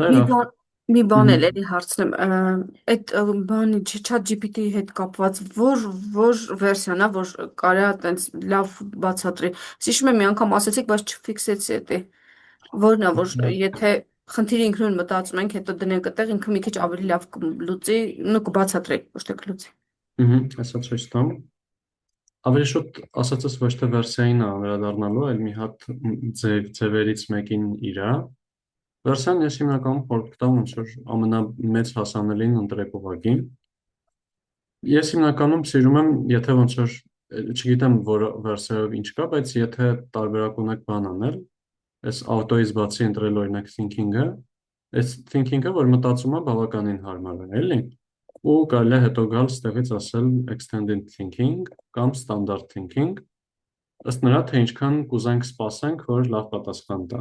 Մի Ներավ։ բան մի բան էլ Մгм. էլի հարցնեմ, այդ բանի chat GPT-ի հետ կապված որ վերսիան է, որ կարա տենց լավ բացատրի։ Հիշում եմ մի անգամ ասացիք, բայց չֆիքսեցի էտի։ Որն է, որ եթե խնդիրը ինքնուրույն մտածում ենք, հետո դնենք այդտեղ, ինքը մի քիչ ավելի լավ կլուծի, նո կբացատրի, ոչ թե կլուծի։ Հեսա ցույց տամ։ Ավելի շուտ ասածս ոչ թե վերսիային է անդրադառնալու, այլ մի հատ ձևերից մեկին իրա։ Վերսիան ես հիմնականում փորձ տամ ոնց որ ամենամեծ հասանելին ընտրեք ուղղակի։ Ես հիմնականում սիրում եմ, եթե ոնց որ չգիտեմ որ վերսիայով ինչ կա, բայց եթե տարբերակ ունեք բան անել, այս auto-ից բացի ընտրել օրինակ thinking-ը, այս thinking-ը, որ մտածում է բավականին հարմար է, էլի։ Ու կարելի է հետո գալ ստեղից ասել extended thinking կամ standard thinking, ըստ նրա, թե ինչքան կուզենք սպասենք, որ լավ պատասխան տա։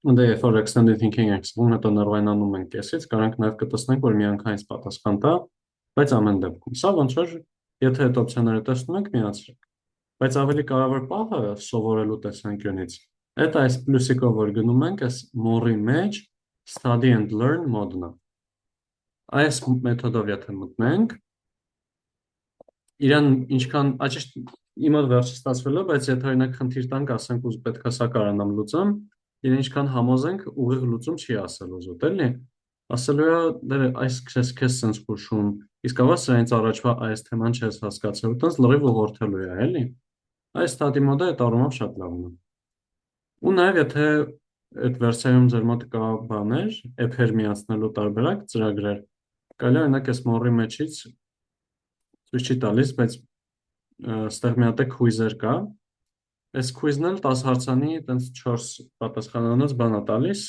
Դե երբ որ extended thinking ենք զգում, հետո նռվայնանում ենք կեսից, կարանք նաև կտեսնենք, որ միանգամից պատասխան տա, բայց ամեն դեպքում։ Սա ոնց որ եթե այդ օպցիաները տեսնում եք, միացրեք։ Բայց ավելի կարևոր պահը սովորելու տեսանկյունից, այդ այս պլյուսիկով որ գնում ենք, այս more-ի մեջ study and learn մոդն է։ Այս մեթոդով եթե մտնենք, իրան ինչքան աճիշտ իմը վերջը ստացվել է, բայց եթե օրինակ խնդիր տանք, ասենք ուզ պետքա սա կարողանամ լուծեմ, իրեն ինչքան համոզենք, ուղիղ լուծում չի ասել ուզոտ, էլի։ Ասելու է դեր այս քեզ sense խուշում, իսկ ավա սրանից առաջվա այս թեման չես հասկացել, տենց լրիվ ուղղորդելու է, էլի։ Այս study մոդը այդ առումով շատ լավն է։ Ու նաև եթե այդ վերսիայում ձեր մոտ կա բաներ, app-եր միացնելու տարբերակ ծրագրեր, կարելի է օրինակ այս մոռի մեջից ցույց չի տալիս, բայց ստեղ մի հատ է քուիզեր կա։ Այս քուիզն էլ 10 հարցանի տենց 4 պատասխանանոց բան է տալիս,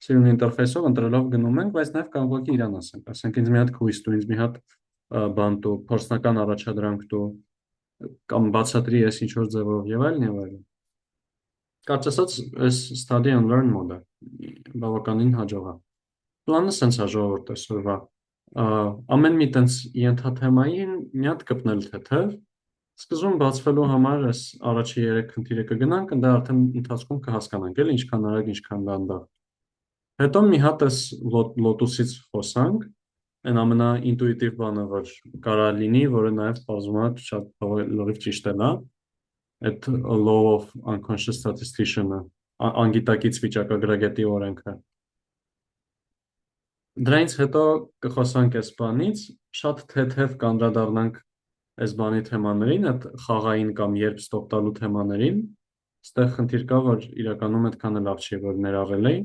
սիրուն ինտերֆեյսով ընտրելով գնում ենք, բայց նաև կարող եք իրան ասենք ինձ մի հատ քուիզ տու, ինձ մի հատ բան տու, փորձնական առաջադրանք տու, կամ բացատրի ես ինչ որ ձևով եւ այլն եւ այլն։ Կարճ ասած, այս study and learn մոդը բավականին հաջող է։ Պլանը սենց է ժողովուրդ այսօրվա։ Ամեն մի տենց ենթաթեմային մի հատ կպնել թեթև, սկզբում բացվելու համար այս առաջի 3 խնդիրը կգնանք, ընդ արդեն ընթացքում կհասկանանք, էլ ինչքան արագ, ինչքան դանդաղ։ Հետո մի հատ այս լոտուսից խոսանք, այն ամենաինտուիտիվ բանը, որ կարա լինի, որը նաև բազում է շատ լրիվ ճիշտ է նա, այդ law of unconscious statistician-ը, անգիտակից վիճակագրագետի օրենքը։ Դրանից հետո կխոսանք այս բանից, շատ թեթև կանդրադառնանք այս բանի թեմաներին, այդ խաղային կամ երբ ստոպ տալու թեմաներին, ստեղ խնդիր կա, որ իրականում այդքան լավ չի, որ ներառել էի։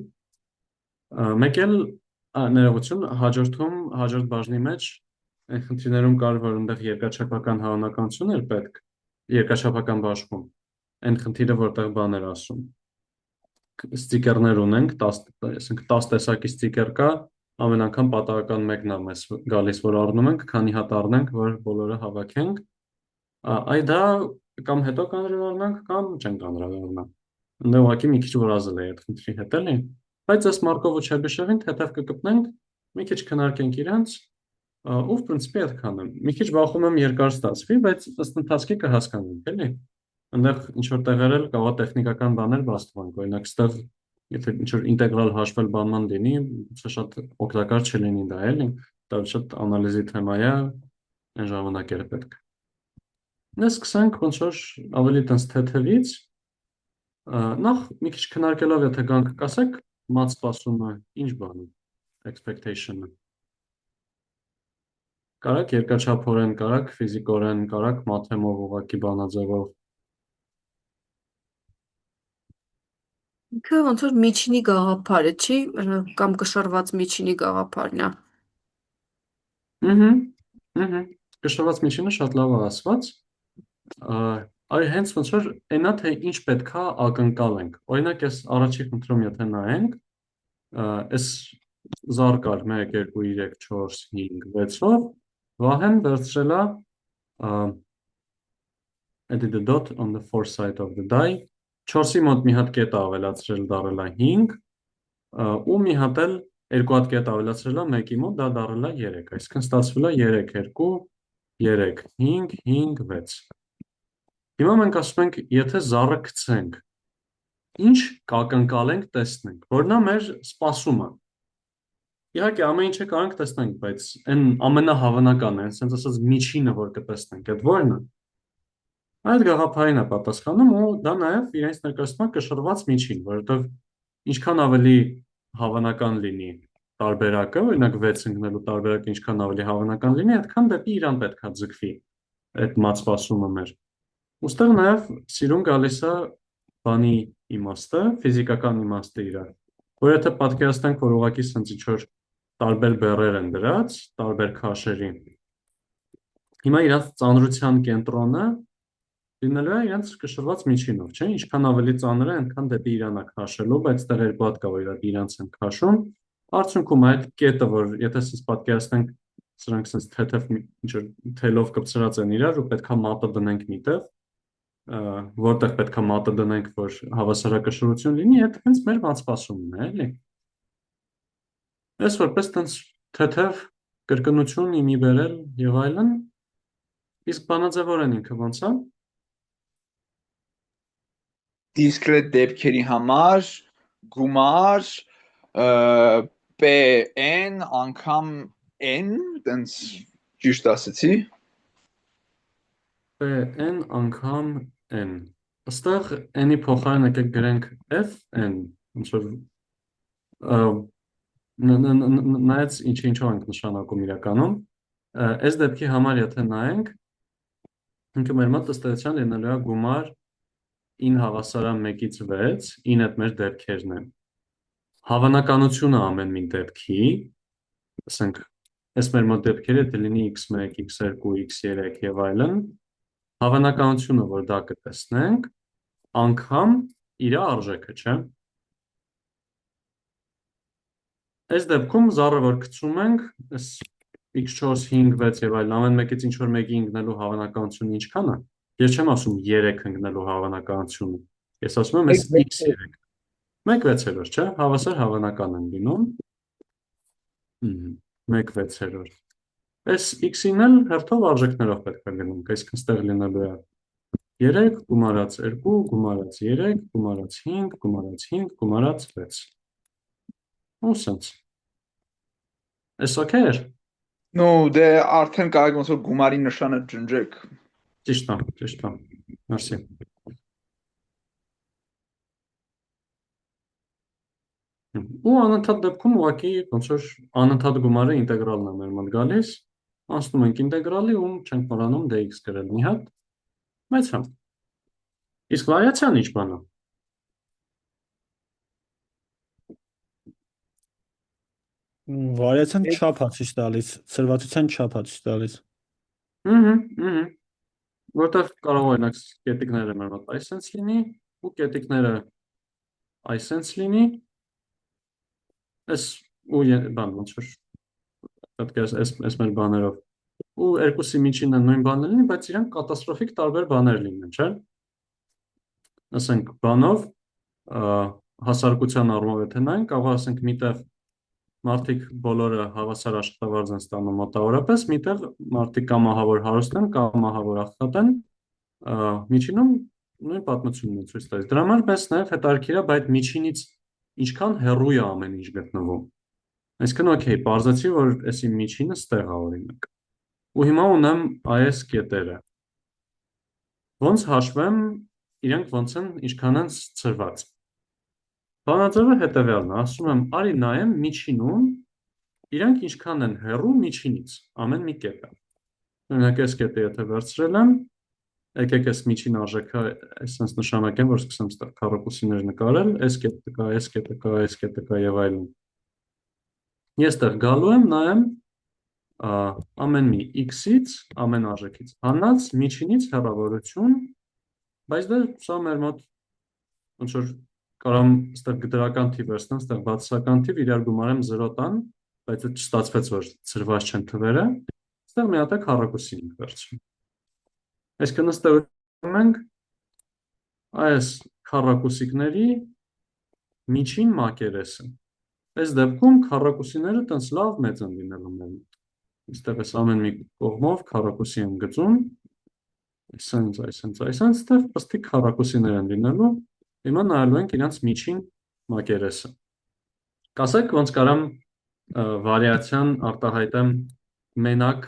Մեկ էլ ներողություն, հաջորդ բաժնի մեջ այն խնդիրներում կար, որ այնտեղ երկրաչափական հավանականություն էր պետք, երկրաչափական բաշխում, այն խնդիրը, որտեղ բան էր ասում։ Ստիկերներ ունենք, 10 տեսակի ստիկեր կա, ամեն անգամ պատահական մեկն է մեզ գալիս, որ առնում ենք, քանի հատ առնենք, որ բոլորը հավաքենք, այ դա կամ հետո կանրադառնանք, կամ չենք կանրադառնա։ Դե ուղղակի մի քիչ վրազել է այդ խնդրի հետ էլի։ Բայց այս Մարկովը Չեբիշևին թեթև կգտնենք, մի քիչ քննարկենք իրանց, ու в принципе այդքան է։ Մի քիչ բախում եմ երկար ստացվի, բայց ըստ ընթացքի կհասկանանք, էլի։ Այնտեղ ինչ որ տեղեր էլ կարող է տեխնիկական բաներ բաստվանք, օրինակ ստեղ եթե ինչ որ ինտեգրալ հաշվել բանման լինի, սա շատ օգտակար չլինի դա, էլի։ Դա շատ անալիզի թեմա է, այն ժամանակ էր պետք։ Նա սկսենք ոնց որ ավելի տենց թեթևից, նախ մի քիչ քննարկելով, եթե գանք կասեք, մած սպասումը ինչ բան է, expectation-ը։ Կարակ երկրաչափորեն, կարակ ֆիզիկորեն, կարակ մաթեմով ուղղակի բանաձևով։ Ինքը ոնց որ միջինի գաղափարը չի, կամ կշռված միջինի գաղափարն է։ Ըհը, ըհը։ Կշռված միջինը շատ լավ է ասված։ Այ հենց ոնց որ այնա թե ինչ պետքա ակնկալենք։ Օրինակ ես առաջի խնդրում եթե նայենք, այս զարկալ 1 2 3 4 5 6-ով Վահեն վերցրել է added a dot on the fourth side of the die 4-ի մոտ մի հատ կետ ավելացրել դարել է 5 ու մի հատ էլ երկու հատ կետ ավելացրել է 1-ի մոտ դա դարել է 3, այսինքն ստացվել է 3 2 3 5 5 6։ Հիմա մենք ասում ենք, եթե զառը գցենք, ինչ կակնկալենք տեսնենք, որն է մեր սպասումը։ Իհարկե ամեն ինչը կարող ենք տեսնենք, բայց այն ամենահավանականն է, ասենց ասած միջինը, որ կտեսնենք, այդ ո՞րն է։ Այդ գաղափարին է պատասխանում ու դա նաև իրենց ներկայացնում է կշռված միջին, որովհետև ինչքան ավելի հավանական լինի տարբերակը, օրինակ 6 ընկնելու տարբերակը ինչքան ավելի հավանական լինի, այդքան դեպի իրան պետքա ձգվի այդ մացվածումը մեր։ Ոստեղ նաև սիրուն գալիս է բանի իմաստը, ֆիզիկական իմաստը իրա, որ եթե պատկերացնենք, որ ուղղակի սենց ինչ-որ տարբեր բեռեր են դրած, տարբեր քաշերի, հիմա իրանց ծանրության կենտրոնը լինելու է իրենց կշռված միջինով, չէ՞, ինչքան ավելի ծանր է, այնքան դեպի իրան է քաշելու, բայց դեռ երկու հատ կա, որ իրանց են քաշում, արդյունքում այդ կետը, որ եթե սենց պատկերացնենք, սրանք սենց թեթև ինչ-որ թելով կպցրած են իրար ու պետքա մատը դնենք միտեղ, որտեղ պետքա մատը դնենք, որ հավասարակշռություն լինի, այդ հենց մեր ոնց է, էլի։ Այս որպես տենց թեթև կրկնություն իմի բերել եւ այլն, իսկ բանաձևորեն ինքը ոնց է։ Դիսկրետ դեպքերի համար գումար PN անգամ N, տենց ճիշտ ասեցի։ PN անգամ N։ Այստեղ N-ի փոխարեն եկեք գրենք FN, ոնց որ նայած ինչով ենք նշանակում իրականում, այս դեպքի համար եթե նայենք, ինքը մեր մոտ ըստ էության լինելու է գումար 9 հավասարան 1-ից 6, 9 այդ մեր դեպքերն են։ Հավանականությունը ամեն մի դեպքի, ասենք, այս մեր մոտ դեպքերը դե լինի x1, x2, x3 եւ այլն, հավանականությունը, որ դա կտեսնենք, անգամ իր արժեքը, չէ՞։ Այս դեպքում զառը որ գցում ենք, այս x4, 5, 6 եւ այլն, ամեն մեկից ինչ որ մեկի ընկնելու հավանականությունը ինչքան է։ Ես չեմ ասում 3 ընկնելու հավանականությունը։ Ես ասում եմ այս x3։ 1/6, չէ՞, հավասար հավանական են լինում։ 1/6։ Այս x-ին էլ հերթով արժեքներով պետք է գնանք, այսինքն ստեղ լինելու է 3 գումարած 2 գումարած 3 գումարած 5 գումարած 5 գումարած 6։ Ու սենց։ Այս օքեյ էր։ Ну, դե արդեն կարող ոնց որ գումարի նշանը ջնջեք։ Ճիշտ է, ճիշտ է։ Մերսի։ Ու անընդհատ դեպքում ուղղակի ոնց որ անընդհատ գումարը ինտեգրալն է մեր մոտ գալիս, անցնում ենք ինտեգրալի ու չենք մոռանում dx գրել մի հատ, բայց հա։ Իսկ վարիացիան ինչ բան է։ Վարիացիան չափ է ցույց տալիս, ցրվածության չափ է ցույց տալիս։ Որտեղ կարող օրինակ կետիկները մեր մոտ այսպես լինի ու կետիկները այսպես լինի, այս ու բան ոնց որ պետք է այս մեր բաներով ու երկուսի միջինը նույն բանն լինի, բայց իրանք կատաստրոֆիկ տարբեր բաներ լինեն, չէ՞։ Ասենք բանով հասարակության առումով եթե նայենք, կարող ասենք միտեղ մարդիկ բոլորը հավասար աշխատավարձ են ստանում մոտավորապես, միտեղ մարդիկ կամ ահավոր հարուստ են, կամ ահավոր աղքատ են, միջինում նույն պատմությունն է ցույց տալիս։ Դրա համար մեզ նաև հետաքրքիր է, բայց միջինից ինչքան հեռու է ամեն ինչ գտնվում։ Այսինքն, օքեյ, պարզեցի, որ այսի միջինը ստեղ է օրինակ։ Ու հիմա ունեմ այս կետերը։ Ոնց հաշվեմ, իրենք ոնց են, ինչքան են ցրված։ Բանաձևը հետևյալն է, ասում եմ, արի նայեմ միջինում, իրանք ինչքան են հեռու միջինից, ամեն մի կետը։ Օրինակ այս կետը եթե վերցրել եմ, եկեք այս միջին արժեքը այսպես նշանակեմ, որ սկսեմ ստեղ քառակուսիներ նկարել, այս կետը կա, այս կետը կա, այս կետը կա եւ այլն։ Ես ստեղ գալու եմ, նայեմ ամեն մի x-ից, ամեն արժեքից հանած միջինից հեռավորություն, բայց դա սա մեր մոտ ոնց որ կարամ ստեղ դրական թիվ վերցնեմ, ստեղ բացասական թիվ իրար գումարեմ 0 տան, բայց դա չստացվեց, որ ծրված չեն թվերը, ստեղ մի հատ է քառակուսի ենք վերցնում։ Այսինքն ստեղ ենք այս քառակուսիկների միջին մակերեսը։ Այս դեպքում քառակուսիները տենց լավ մեծ են լինելու մեր մոտ։ Այստեղ էս ամեն մի կողմով քառակուսի եմ գծում, այսենց, ստեղ պստիկ քառակուսիներ են լինելու, հիմա նայելու ենք իրանց միջին մակերեսը։ Կասեք ոնց կարամ վարիացիան արտահայտեմ մենակ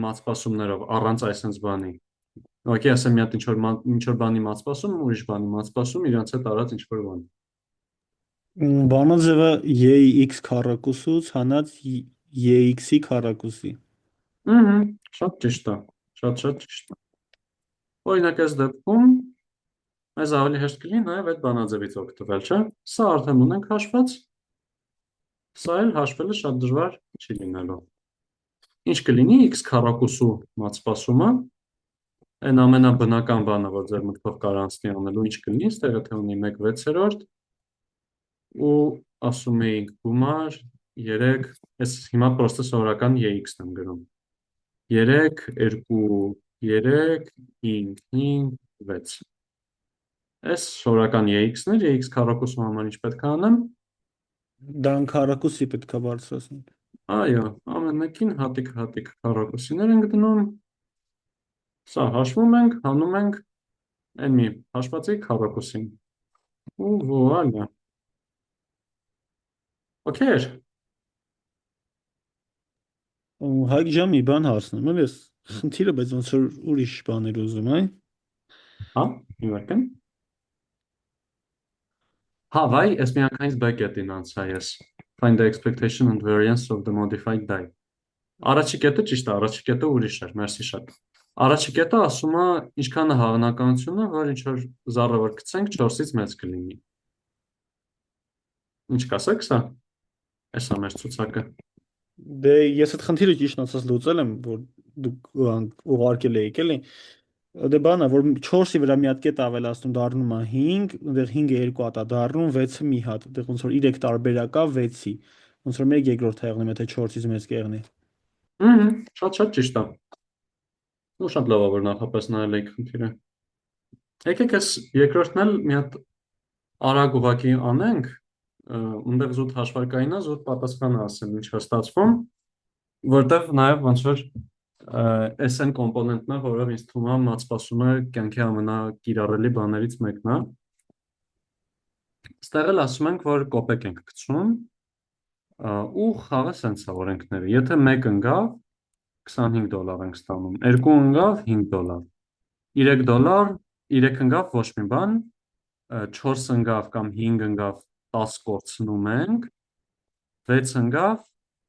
մատսպասումներով, առանց այսպես բանի։ Ուղղակի ասեմ մի հատ ինչ-որ բանի մատսպասում, ուրիշ բանի մատսպասում, իրանց հետ արած ինչ-որ բան։ Բանաձևը EX քառակուսուց հանած EX-ի քառակուսի։ Շատ ճիշտ է, շատ ճիշտ է։ Օրինակ այս դեպքում այս ավելի հեշտ կլինի նաև այդ բանաձևից օգտվել, չէ՞։ Սա արդեն ունենք հաշված, սա էլ հաշվելը շատ դժվար չի լինելու։ Ինչ կլինի x քառակուսու մատսպասումը, այն ամենաբնական բանը, որ ձեր մտքով կարող անցնի անելու, ինչ կլինի, ստեղը թե ունի 1/6 ու ասում էինք գումար 3, ես հիմա պրոստը սովորական EX-ն եմ գրում։ 3, 2, 3, 5, 5, 6։ Այս սովորական EX-ն էր, EX քառակուսու համար ինչ պետք է անեմ։ Դրան քառակուսի պետք է բարձրացնել։ Այո, ամեն մեկին հատիկ քառակուսիներ ենք դնում։ Սա հաշվում ենք, հանում ենք այն մի հաշվածի քառակուսին։ Ու վուալա։ Okay։ Հայկ ջան, մի բան հարցնեմ, էլ ես խնդիրը, բայց ոնց որ ուրիշ բաներ ուզում, այ։ Հա, իվարկն։ Հա, վայ, ես միանգամից back-end-ին անցա ես։ Find the expectation and variance of the modified die։ Առաջի կետը ճիշտ է, առաջի կետը ուրիշ էր, մերսի շատ։ Առաջի կետը ասում է ինչքան է հավանականությունը, որ ինչ որ զառը որ գցենք 4-ից մեծ կլինի։ Ինչ կասեք սա։ Էս է մեր ցուցակը։ Դե ես այդ խնդիրը ճիշտ ասած լուծել եմ, որ դուք ուղարկել եք, էլի։ Դե բանա, որ 4-ի վրա մի հատ կետ ավելացնում դառնում է 5, այնտեղ 5-ը 2 հատ է դառնում, 6-ը մի հատ, այնտեղ ոնց որ 3 տարբերակ է 6-ի։ Ոնց որ 1/2 եղնում, եթե 4-ից մեծ կեղնի։ Շատ ճիշտ է։ Ու շատ լավ է, որ նախապես նայել եք խնդիրը։ Եկեք այս երկրորդն էլ մի հատ արագ ուղակի անենք, ունդեղ զուտ հաշվարկային է, զուտ պատասխանը ասեմ ինչ է ստացվում, որտեղ նաև ոնց որ SN կոմպոնենտն է, որով ինձ թվում է մատսպասումը կյանքի ամենակիրառելի բաներից մեկն է։ Ստեղ էլ ասում ենք, որ կոպեկ ենք գցում ու խաղը սենց է օրենքները։ Եթե 1 ընկավ, $25 ենք ստանում, 2 ընկավ, $5, 3 դոլար, 3 ընկավ ոչ մի բան, 4 ընկավ կամ 5 ընկավ 10 կորցնում ենք, 6 ընկավ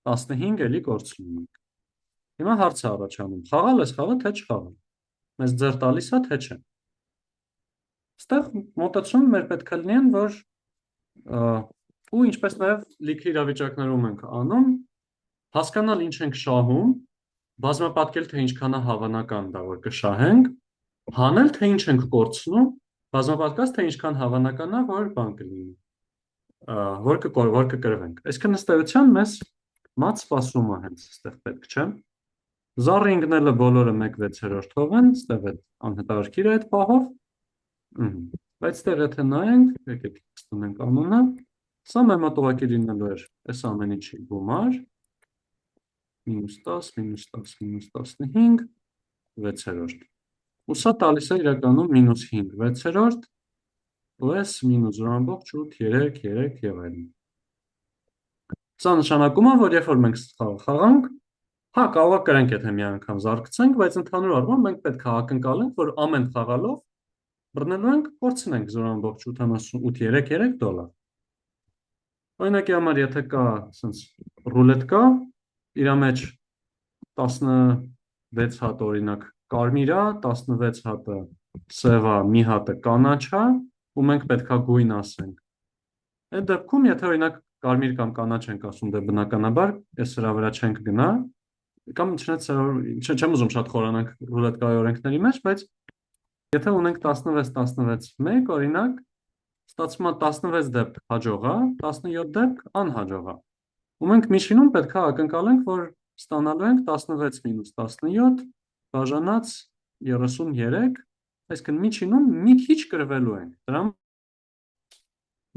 15 էլի կորցնում ենք։ Հիմա հարց է առաջանում, խաղալ ես խաղը, թե չխաղալ։ Մեզ ձեռ տալիս է, թե չէ։ Ստեղ մոտեցում մեր պետք է լինեն, որ ու ինչպես նաև լիքը իրավիճակներում ենք անում, հասկանալ ինչ ենք շահում, բազմապատկել թե ինչքան է հավանական դա որ կշահենք, հանել թե ինչ ենք կորցնում, բազմապատկած թե ինչքան հավանական է որ բան կլինի, որ կկրվենք։ Այսինքն ըստ էության մեզ մատ սպասումը հենց այստեղ պետք չէ։ Զառը ինգնելը բոլորը 1/6 թողեն, ստեղ է անհետարքիր է այդ պահով։ Բայց ստեղ եթե նայենք, եկեք ստանանք անունը, սա մեր մոտ ուղղակի լինելու էր այս ամեն ինչի գումար, -10, -10, -15, 6/3։ Ու սա տալիս է իրականում -5, 6/3, plus -0.8, 3, 3 եւ այլն։ Սա նշանակում է, որ երբ որ մենք խաղանք, հա, կարող է կրենք, եթե մի անգամ զարգացենք, բայց ընդհանուր առմամբ մենք պետք է ակնկալենք, որ ամեն խաղալով բռնելու ենք, կորցնենք 0.83 դոլար։ Օրինակի համար, եթե կա ասենց ռուլետկա, իր մեջ 16 հատ օրինակ կարմիր է, 16 հատը սև է, մի հատը կանաչ է, ու մենք պետքա գույն ասենք։ Այդ դեպքում, եթե օրինակ կարմիր կամ կանաչ ենք ասում, դե բնականաբար այս սրա վրա չենք գնա, կամ չեմ ուզում շատ խորանանք ռուլետկայի օրենքների մեջ, բայց եթե ունենք 16-16-1, օրինակ, ստացվում է 16 դեպք հաջող է, 17 դեպք անհաջող է։ Ու մենք միջինում պետք է ակնկալենք, որ ստանալու ենք 16 - 17 բաժանած 33, այսինքն միջինում մի քիչ կրվելու ենք։ Դրա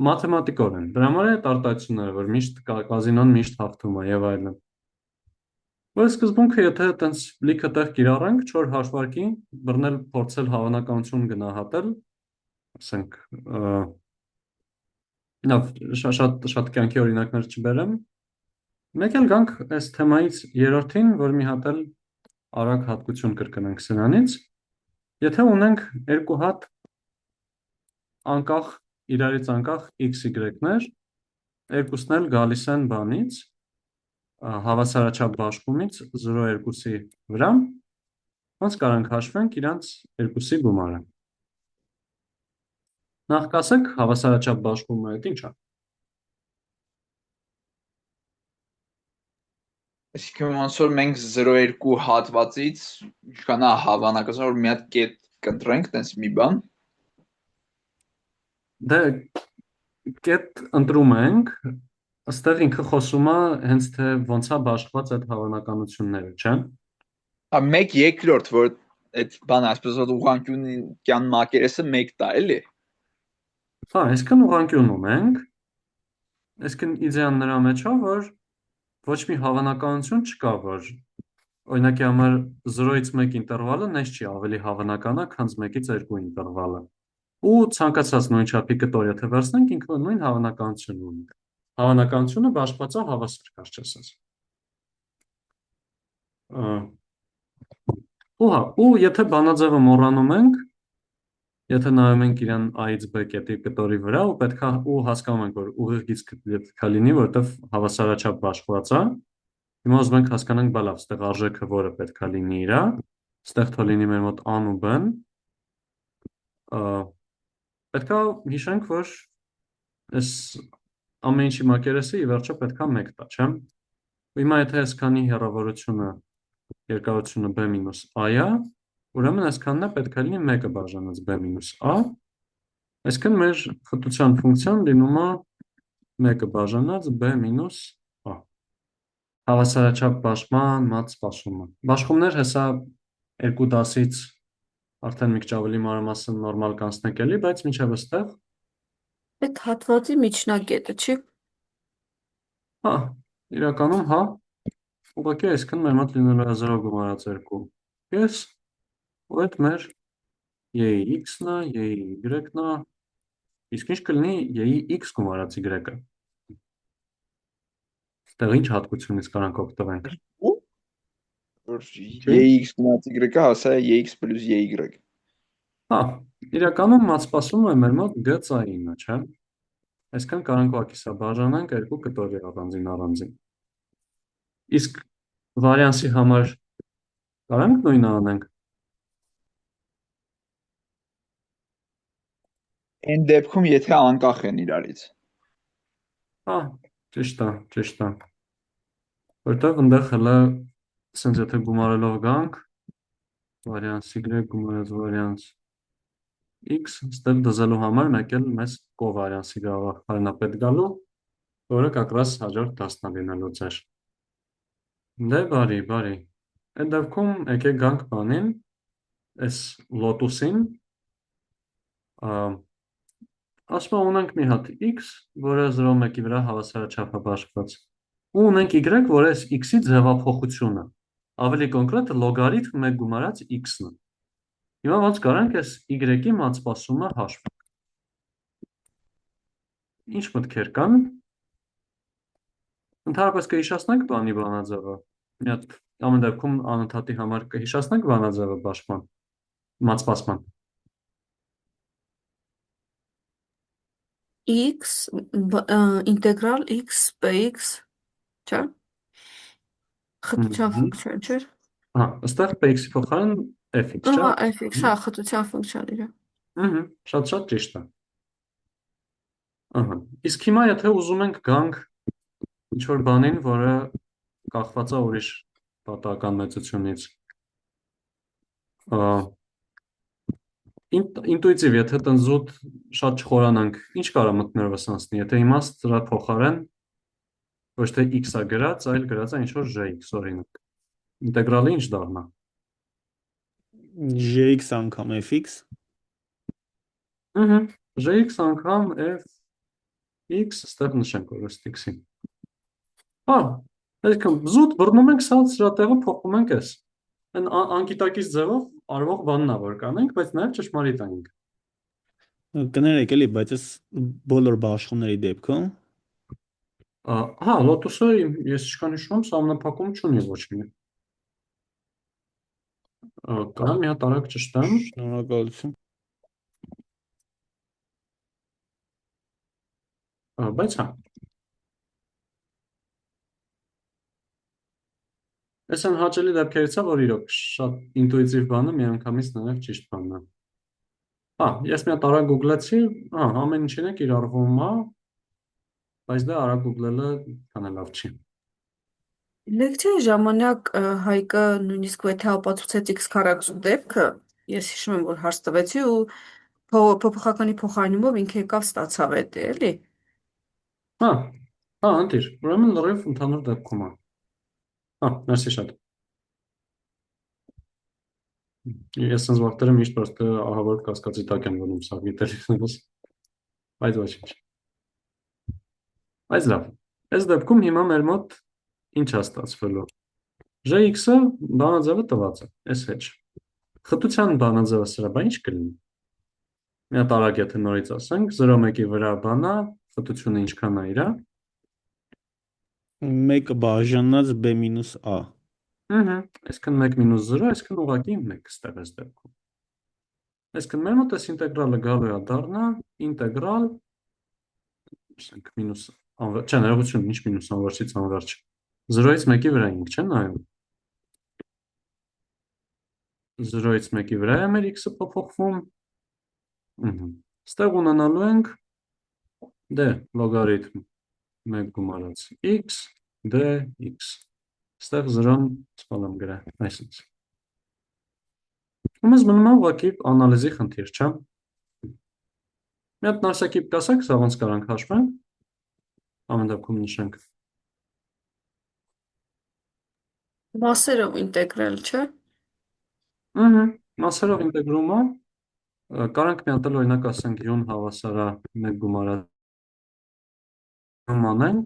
մաթեմատիկորեն, դրա համար է արտահայտությունները, որ միշտ կազինոն միշտ հաղթում է եւ այլն։ Որ սկզբունքը, եթե այտենց լիքը տեղ կիրառենք, 4 հաշվարկի բռնել, փորձել հավանականություն գնահատել, ասենք, շատ կյանքի օրինակներ չբերեմ, Մեկ էլ գանք այս թեմայից երրորդին, որ մի հատ էլ արագ հատկություն կրկնենք սրանից։ Եթե ունենք երկու հատ անկախ իրարից անկախ XY-ներ, երկուսն էլ գալիս են բանից, հավասարաչափ բաշխումից 0,2-ի վրա, ոնց կարանք հաշվենք իրանց երկուսի գումարը։ Նախ կասեք հավասարաչափ բաշխումը այդ ինչ է։ Այսինքն ոնց որ մենք 0,2 հատվածից ինչքան է հավանական որ մի հատ կետ կընտրենք, տենց մի բան։ Դե կետ ընտրում ենք, ըստեղ ինքը խոսում է հենց թե ոնց է բաշխված այդ հավանականությունները, չէ՞։ Մեկ երկրորդ, որ այդ բանը այսպես որ ուղղանկյուն մակերեսը 1 տա, էլի։ Հա, այսքան ուղղանկյուն ունենք, այսքան իդեան նրա մեջ է, որ ոչ մի հավանականություն չկա, որ օրինակի համար 0-ից 1 ինտերվալը նես չի ավելի հավանական է, քան 1-ից 2 ինտերվալը։ Ու ցանկացած նույն չափի կտոր եթե վերցնենք, ինքը նույն հավանականությունն ունի։ Հավանականությունը բաշխված է հավասար, կարճ ասած։ Ու եթե բանաձևը մոռանում ենք, եթե նայում ենք իրան A-ից B կետի կտորի վրա ու պետքա ու հասկանում ենք, որ ուղիղ գիծ պետքա լինի, որտեվ հավասարաչափ բաշխված է, հիմա ուզում ենք հասկանանք, բա լավ, ստեղ արժեքը որը պետքա լինի իրա, ստեղ թող լինի մեր մոտ A-ն ու B-ն, պետքա հիշենք, որ այս ամեն ինչի մակերեսը ի վերջո պետքա 1 տա, չէ՞։ Ու հիմա եթե այսքանի հեռավորությունը երկարությունը B մինուս A-ը, ուրեմն այսքանն է պետքա լինի 1-ը բաժանած B մինուս A, այսքան մեր խտության ֆունկցիան լինում է 1-ը բաժանած B մինուս A։ Հավասարաչափ բաշխման մատ սպասումը։ Բաշխումներ հեսա 2/10-ից արդեն մի քիչ ավելի մանրամասն նորմալ կանցնենք էլի, բայց մինչև այստեղ Այդ հատվածի միջնակետը, չի։ հա, իրականում հա, ուղղակի այսքան մեր մոտ լինելու է 0 գումարած 2 կես, ու այդ մեր y-ի x-ն է, y-ի y-ն է, իսկ ինչ կլինի y-ի x գումարած y-ը։ Ստեղ ինչ հատկությունից կարանք օգտվենք։ Որ y(x) գնաց y-ը հասա է y(x) + y։ Հա, իրականում մատ սպասումը է մեր մոտ g-ը, չէ՞։ Այսքան կարանք ուղղակի սա բաժանենք երկու կտորի առանձին։ Իսկ վարիանսի համար կարանք նույնը անենք։ Այն դեպքում եթե անկախ են իրարից։ Հա, ճիշտ է։ Որտեղ այնտեղ հələ ասենց եթե գումարելով գանք վարիանս y գումարած վարիանս x, ստեղ դզելու համար մեկ էլ մեզ կովարիանսի հարնապետ գալու, որը կակրաս հաջորդ դասն է լինելու ձեր։ Դե բարի։ Այդ դեպքում եկեք գանք բանին, այս լոտուսին, ասում ունենք մի հատ x, որը 0,1-ի վրա հավասարաչափ է բաշխված, ու ունենք y, որը այս x-ի ձևափոխությունը, ավելի կոնկրետ լոգարիթմ 1 գումարած x-ն է։ Հիմա ոնց կարանք այս y-ի մատ սպասումը հաշվենք։ Ինչ մտքեր կան։ Ընդհանրապես կհիշացնենք բանի բանաձևը։ Մի հատ ամեն դեպքում անընդհատի համար կհիշացնենք բանաձևը բաշխման, մատ սպասման։ X ինտեգրալ x px, չէ՞։ Խտության ֆունկցիան, չէ՞։ Հա, ըստեղ px-ի փոխարեն fx, չէ՞։ Ահա, fx, հա, խտության ֆունկցիան իր։ Շատ ճիշտ է։ Ահա։ Իսկ հիմա եթե ուզում ենք գանք ինչ-որ բանին, որը կախված է ուրիշ պատահական մեծությունից, ինտուիտիվ, եթե տնզուտ շատ չխորանանք, ինչ կարա մտններովս անցնի, եթե իմաստ դրա փոխարեն ոչ թե x-ա գրած, այլ գրած է ինչ-որ jx, օրինակ։ Ինտեգրալը ինչ դառնա։ Jx անգամ fx։ Jx անգամ fx, ստեղ նշենք որ ըստ x-ի։ Հա, այսինքն զուտ բռնում ենք սա սրա տեղը փոխում ենք այս։ Այն անկիտակից ձևով արվող բանն է որ կանենք, բայց նաև ճշմարիտ ենք։ Կներեք էլի, բայց այս բոլոր բաշխումների դեպքում Հա, լոտոսը ես ինչքան հիշում եմ, սահմանափակում չունի ոչ մի։ Կարամ մի հատ արագ ճշտեմ։ Շնորհակալություն։ Բայց հա։ Այս են հաճելի դեպքերից է, որ իրոք շատ ինտուիտիվ բանը միանգամից նաև ճիշտ բանն է։ Հա, ես մի հատ արագ գուգլեցի, հա, ամեն ինչին է կիրառվում է, բայց դա արագ գուգլելը քան լավ չի։ Լեկցիայի ժամանակ Հայկը նույնիսկ եթե ապացուցեց x40 դեպքը, ես հիշում եմ, որ հարց տվեցի ու փոփոխականի փոխարինումով ինքը եկավ ստացավ այդ էլի։ Հա, հա, ընտիր, ուրեմն լրիվ ընդհանուր դեպքում է։ Հա, մերսի շատ։ Ես sense վաղտերը միշտ պրոստը ահավոր կասկածի տակ եմ գնում սա գիտելիքներս, բայց ոչինչ։ Բայց լավ, այս դեպքում հիմա մեր մոտ ինչ է ստացվելու։ Ժ(x)-ը բանաձևը տված է, այս հետ։ Խտության բանաձևը սրա բա ինչ կլինի։ Մի հատ արագ եթե նորից ասենք, 0,1-ի վրա բանա, խտությունը ինչքան է իրա։ 1 բաժանած b-a։ Այսքան 1 մինուս 0, այսքան ուղղակի 1 ստեղ այս դեպքում։ Այսքան մեր մոտ այս ինտեգրալը գալու է դառնա ինտեգրալ, ասենք մինուս անվերջ, չէ, ներողություն, ինչ մինուս անվերջից անվերջ։ 0-ից 1-ի վրա ենք, չէ՞ նայում։ 0-ից 1-ի վրա է մեր x-ը փոփոխվում։ Ստեղ ունենալու ենք դե լոգարիթմ 1 գումարած x dx։ Ստեղ 0-ն սպալ եմ գրել, այսինքն։ Ումս մնում է ուղղակի անալիզի խնդիր, չէ՞։ Մի հատ նարսակիպ կասեք, սա ոնց կարանք հաշվենք։ Ամեն դեպքում նշենք։ Մասերով ինտեգրել, չէ՞։ Մասերով ինտեգրումը կարանք մի հատ էլ օրինակ ասենք յոն հավասարա 1 գումարած անենք,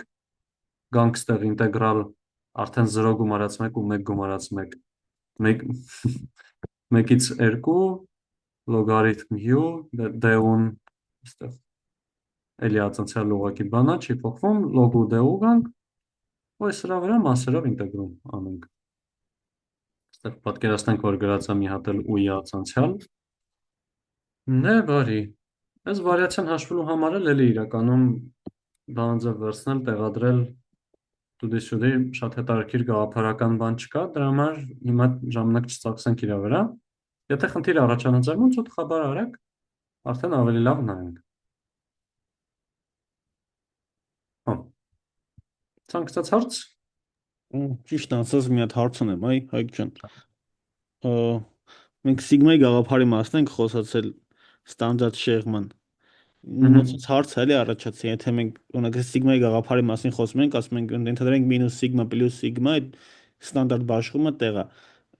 գանք ստեղ ինտեգրալ արդեն 0 գումարած 1 ու 1 գումարած 1, 1-ից 2 լոգարիթմ u d-ուն ստեղ էլի ածանցյալ ուղղակի բանա չի փոխվում, log ու d-ու գանք, ու սրա վրա մասերով ինտեգրում անենք։ Ստեղ պատկերացնենք, որ գրած է մի հատ էլ ու-ի ածանցյալ։ Դե բարի, այս վարիացիան հաշվելու համար էլ էլի իրականում բանաձև վերցնել, տեղադրել տուդի-սյուդի շատ հետաքրքիր գաղափարական բան չկա, դրա համար հիմա ժամանակ չծախսենք իրա վրա։ Եթե խնդիր առաջանա ձեր մոտ, ցույց խաբար արեք, արդեն ավելի լավ նայենք։ Հա։ Ցանկացած հարց։ Ճիշտ ասած մի հատ հարց ունեմ, այ Հայկ ջան։ Մենք սիգմայի գաղափարի մասն ենք խոսացել ստանդարտ շեղման։ Ոնց հարց էլի առաջացել, եթե մենք օրինակ սիգմայի գաղափարի մասին խոսում ենք, ասում ենք ընդհանրենք մինուս սիգմա պլյուս սիգմա, այդ ստանդարտ բաշխումը տեղ է։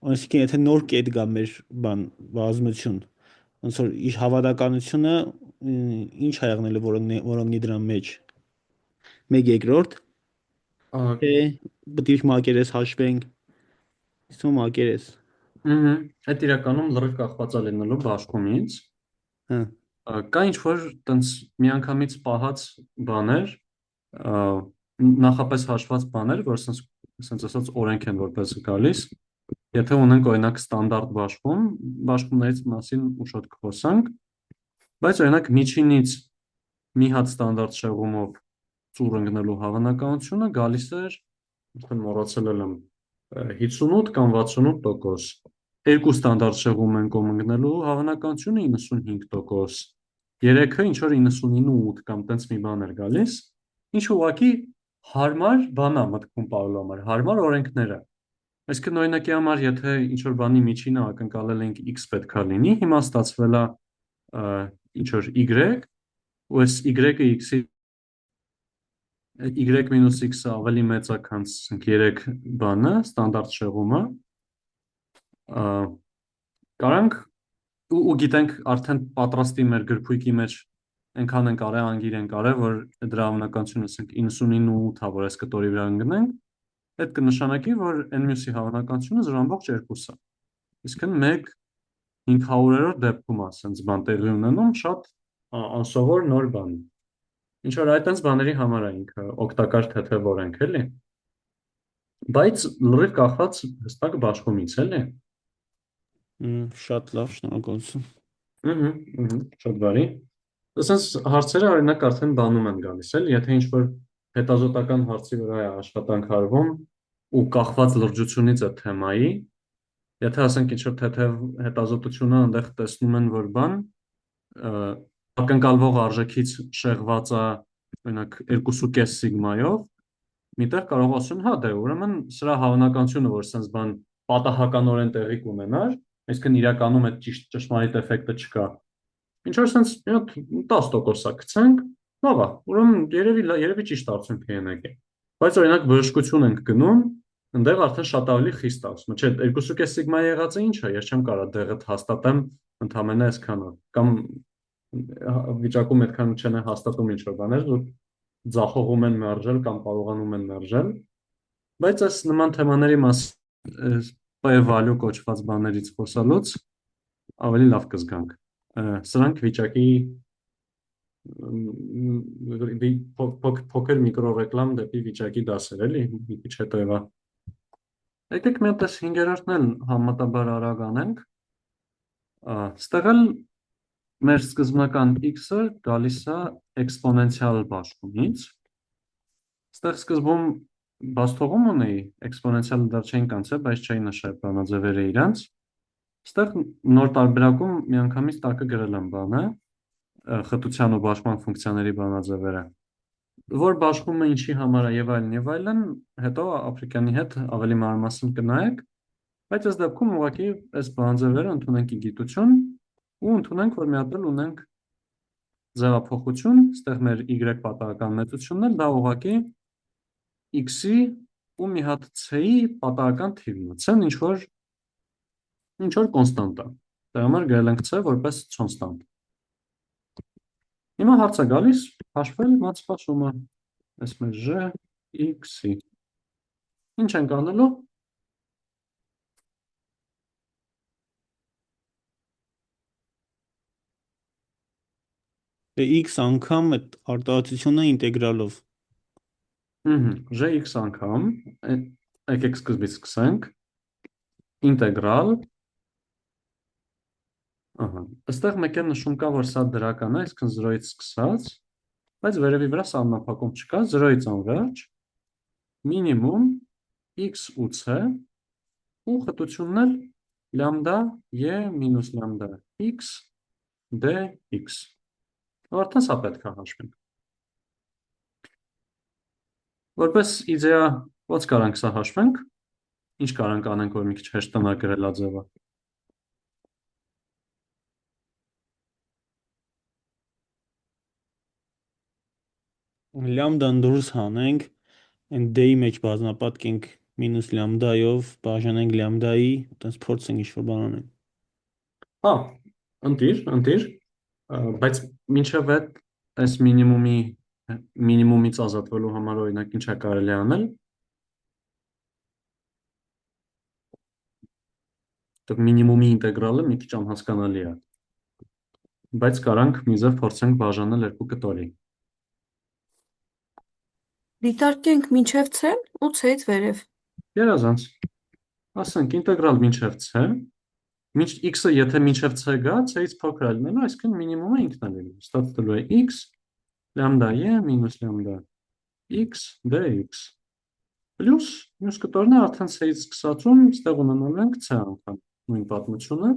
Այսինքն եթե նոր կետ գա մեր բան բազմություն, ոնց որ իր հավանականությունը ինչ է եղնելու որոննի դրա մեջ 1/2 է պետք է մակերես հաշվենք իսկ մակերես Այդ իրականում լրիվ կախված է լինելու բաշխումից։ հա Կա ինչ որ տենց միանգամից պահած բաներ, նախապես հաշված բաներ, որ sense ասած օրենք են որպես գալիս։ Եթե ունենք օրինակ ստանդարտ բաշխում, բաշխումներից մասին ուշոտ կխոսանք, բայց օրինակ միջինից մի հատ ստանդարտ շեղումով ծուռ ընկնելու հավանականությունը գալիս էր, արդեն մոռացել եմ 58 կամ 68%։ Երկու ստանդարտ շեղում են կողմ ընկնելու հավանականությունը 95%։ Երեքը ինչ որ 99.8 կամ տենց մի բան էր գալիս, ինչ ուղղակի հարմար բան է մտքում պահելու համար, հարմար օրենքները։ Այսինքն օրինակի համար, եթե ինչ որ բանի միջինը ակնկալել ենք x պետքա լինի, հիմա ստացվել է ինչ որ y, ու այս y-ը x-ի y մինուս x-ը ավելի մեծ է, քան 3 բանը, ստանդարտ շեղումը, կարանք ու գիտենք արդեն պատրաստի մեր գրքույկի մեջ այնքան ենք արել, անգիր ենք արել, որ դրա հավանականությունը 99.8-ա, որ այս կտորի վրա ընկնենք, այդ կնշանակի, որ n-ի հավանականությունը 0.2 է։ Իսկն 1/500-րդ դեպքում է, ասենց բան տեղի ունենում, շատ անսովոր նոր բան։ Ինչ որ այտենց բաների համար է ինքը օգտակար թեթև օրենք էլի, բայց լրիվ կախված հստակ բաշխումից էլի։ Շատ լավ, շնորհակալություն։ Շատ բարի։ Ասես հարցերը օրինակ արդեն բանում են գալիս էլի, եթե ինչ որ հետազոտական հարցի վրա է աշխատանք արվում ու կախված լրջությունից է թեմայի, եթե ասենք ինչ որ թեթև հետազոտությունը այնտեղ տեսնում են, որ բան ակնկալվող արժեքից շեղված է օրինակ 2.5 սիգմայով, միտեղ կարող ասում, հա դե ուրեմն սրա հավանականությունը, որ sense բան պատահականորեն տեղի կունենար, այսինքն իրականում այդ ճշմարիտ էֆեկտը չկա։ Ինչ որ sense մի հատ 10%-ա գցենք, լավ է, ուրեմն երևի ճիշտ արդյունք է եկել։ Բայց օրինակ բժշկություն ենք գնում, այնտեղ արդեն շատ ավելի խիստ է ասում, չէ, 2.5 սիգմա եղածը ինչ է, ես չեմ կարող դեղդ հաստատեմ ընդհանրապես այսքանը, կամ վիճակում այդքան չեն հաստատում ինչ որ բաներ, որ ձախողում են մերժել կամ կարողանում են մերժել, բայց այս նման թեմաների value կոչված բաներից խոսալուց ավելի լավ կզգանք։ Սրանք վիճակի փոքր միկրոռեկլամ դեպի վիճակի դասեր էլի, մի քիչ հետո եվա։ Եկեք մի հատ 5-րդն էլ համատաբար արագ անենք։ Ստեղ էլ մեր սկզբնական x-ը գալիս է էքսպոնենցիալ բաշխումից։ Ստեղ սկզբում բաց թողում ունեի, էքսպոնենցիալը դեռ չէին կանցել, բայց չէի նշել բանաձևերը իրանց։ Ստեղ նոր տարբերակում միանգամից տակը գրել եմ բանը, խտության ու բաշխման ֆունկցիաների բանաձևերը, որ բաշխումը ինչի համար է եւ այլն, հետո Ապրիկյանի հետ ավելի մանրամասն կնայեք, բայց այս դեպքում ուղղակի այս բանաձևերը ընդունենք ի գիտություն ու ընդունենք, որ մի հատ էլ ունենք ձևափոխություն, ստեղ մեր y պատահական մեծությունն էլ դա ուղղակի x-ի ու մի հատ c-ի պատահական թիվն է, c-ն ինչ որ կոնստանտ է։ Դրա համար գրել ենք c որպես կոնստանտ։ Հիմա հարց է գալիս հաշվել մատսպասումը, այս մեր j x-ի։ Ինչ ենք անելու։ Դե x անգամ այդ արտահայտությունը ինտեգրալով։ Jx անգամ, եկեք սկզբից սկսենք, ինտեգրալ, այստեղ մեկ է նշում կա, որ սա դրական է, այսինքն 0-ից սկսած, բայց վերևի վրա սահմանափակում չկա, 0-ից անվերջ, մինիմում x ու c, ու խտությունն էլ լամդա e մինուս լամդա x dx։ Արդեն սա պետք է հաշվենք։ Որպես իդեա, ոնց կարանք սա հաշվենք, ինչ կարանք անենք, որ մի քիչ հեշտանա գրելա ձևը։ Լամդան դուրս հանենք, այն d-ի մեջ բազմապատկենք մինուս լամդայով, բաժանենք լամդայի, այտենց փորձենք ինչ-որ բան անենք։ Հա, ընտիր, բայց մինչև այս մինիմումից ազատվելու համար օրինակ ինչ է կարելի անել։ Մինիմումի ինտեգրալը մի քիչ անհասկանալի է, բայց կարանք մի ձև փորձենք բաժանել երկու կտորի։ Դիտարկենք մինչև c ու c-ից վերև։ Երազանց, ասենք ինտեգրալ մինչև c, x-ը եթե մինչև c գա, c-ից փոքր է լինելու, այսինքն մինիմումը ինքն է լինելու, ստացվելու է x լամդա e մինուս լամդա x dx, պլյուս մյուս կտորն է արդեն c-ից սկսածում, ստեղ ունենալու ենք c անգամ, նույն պատմությունը,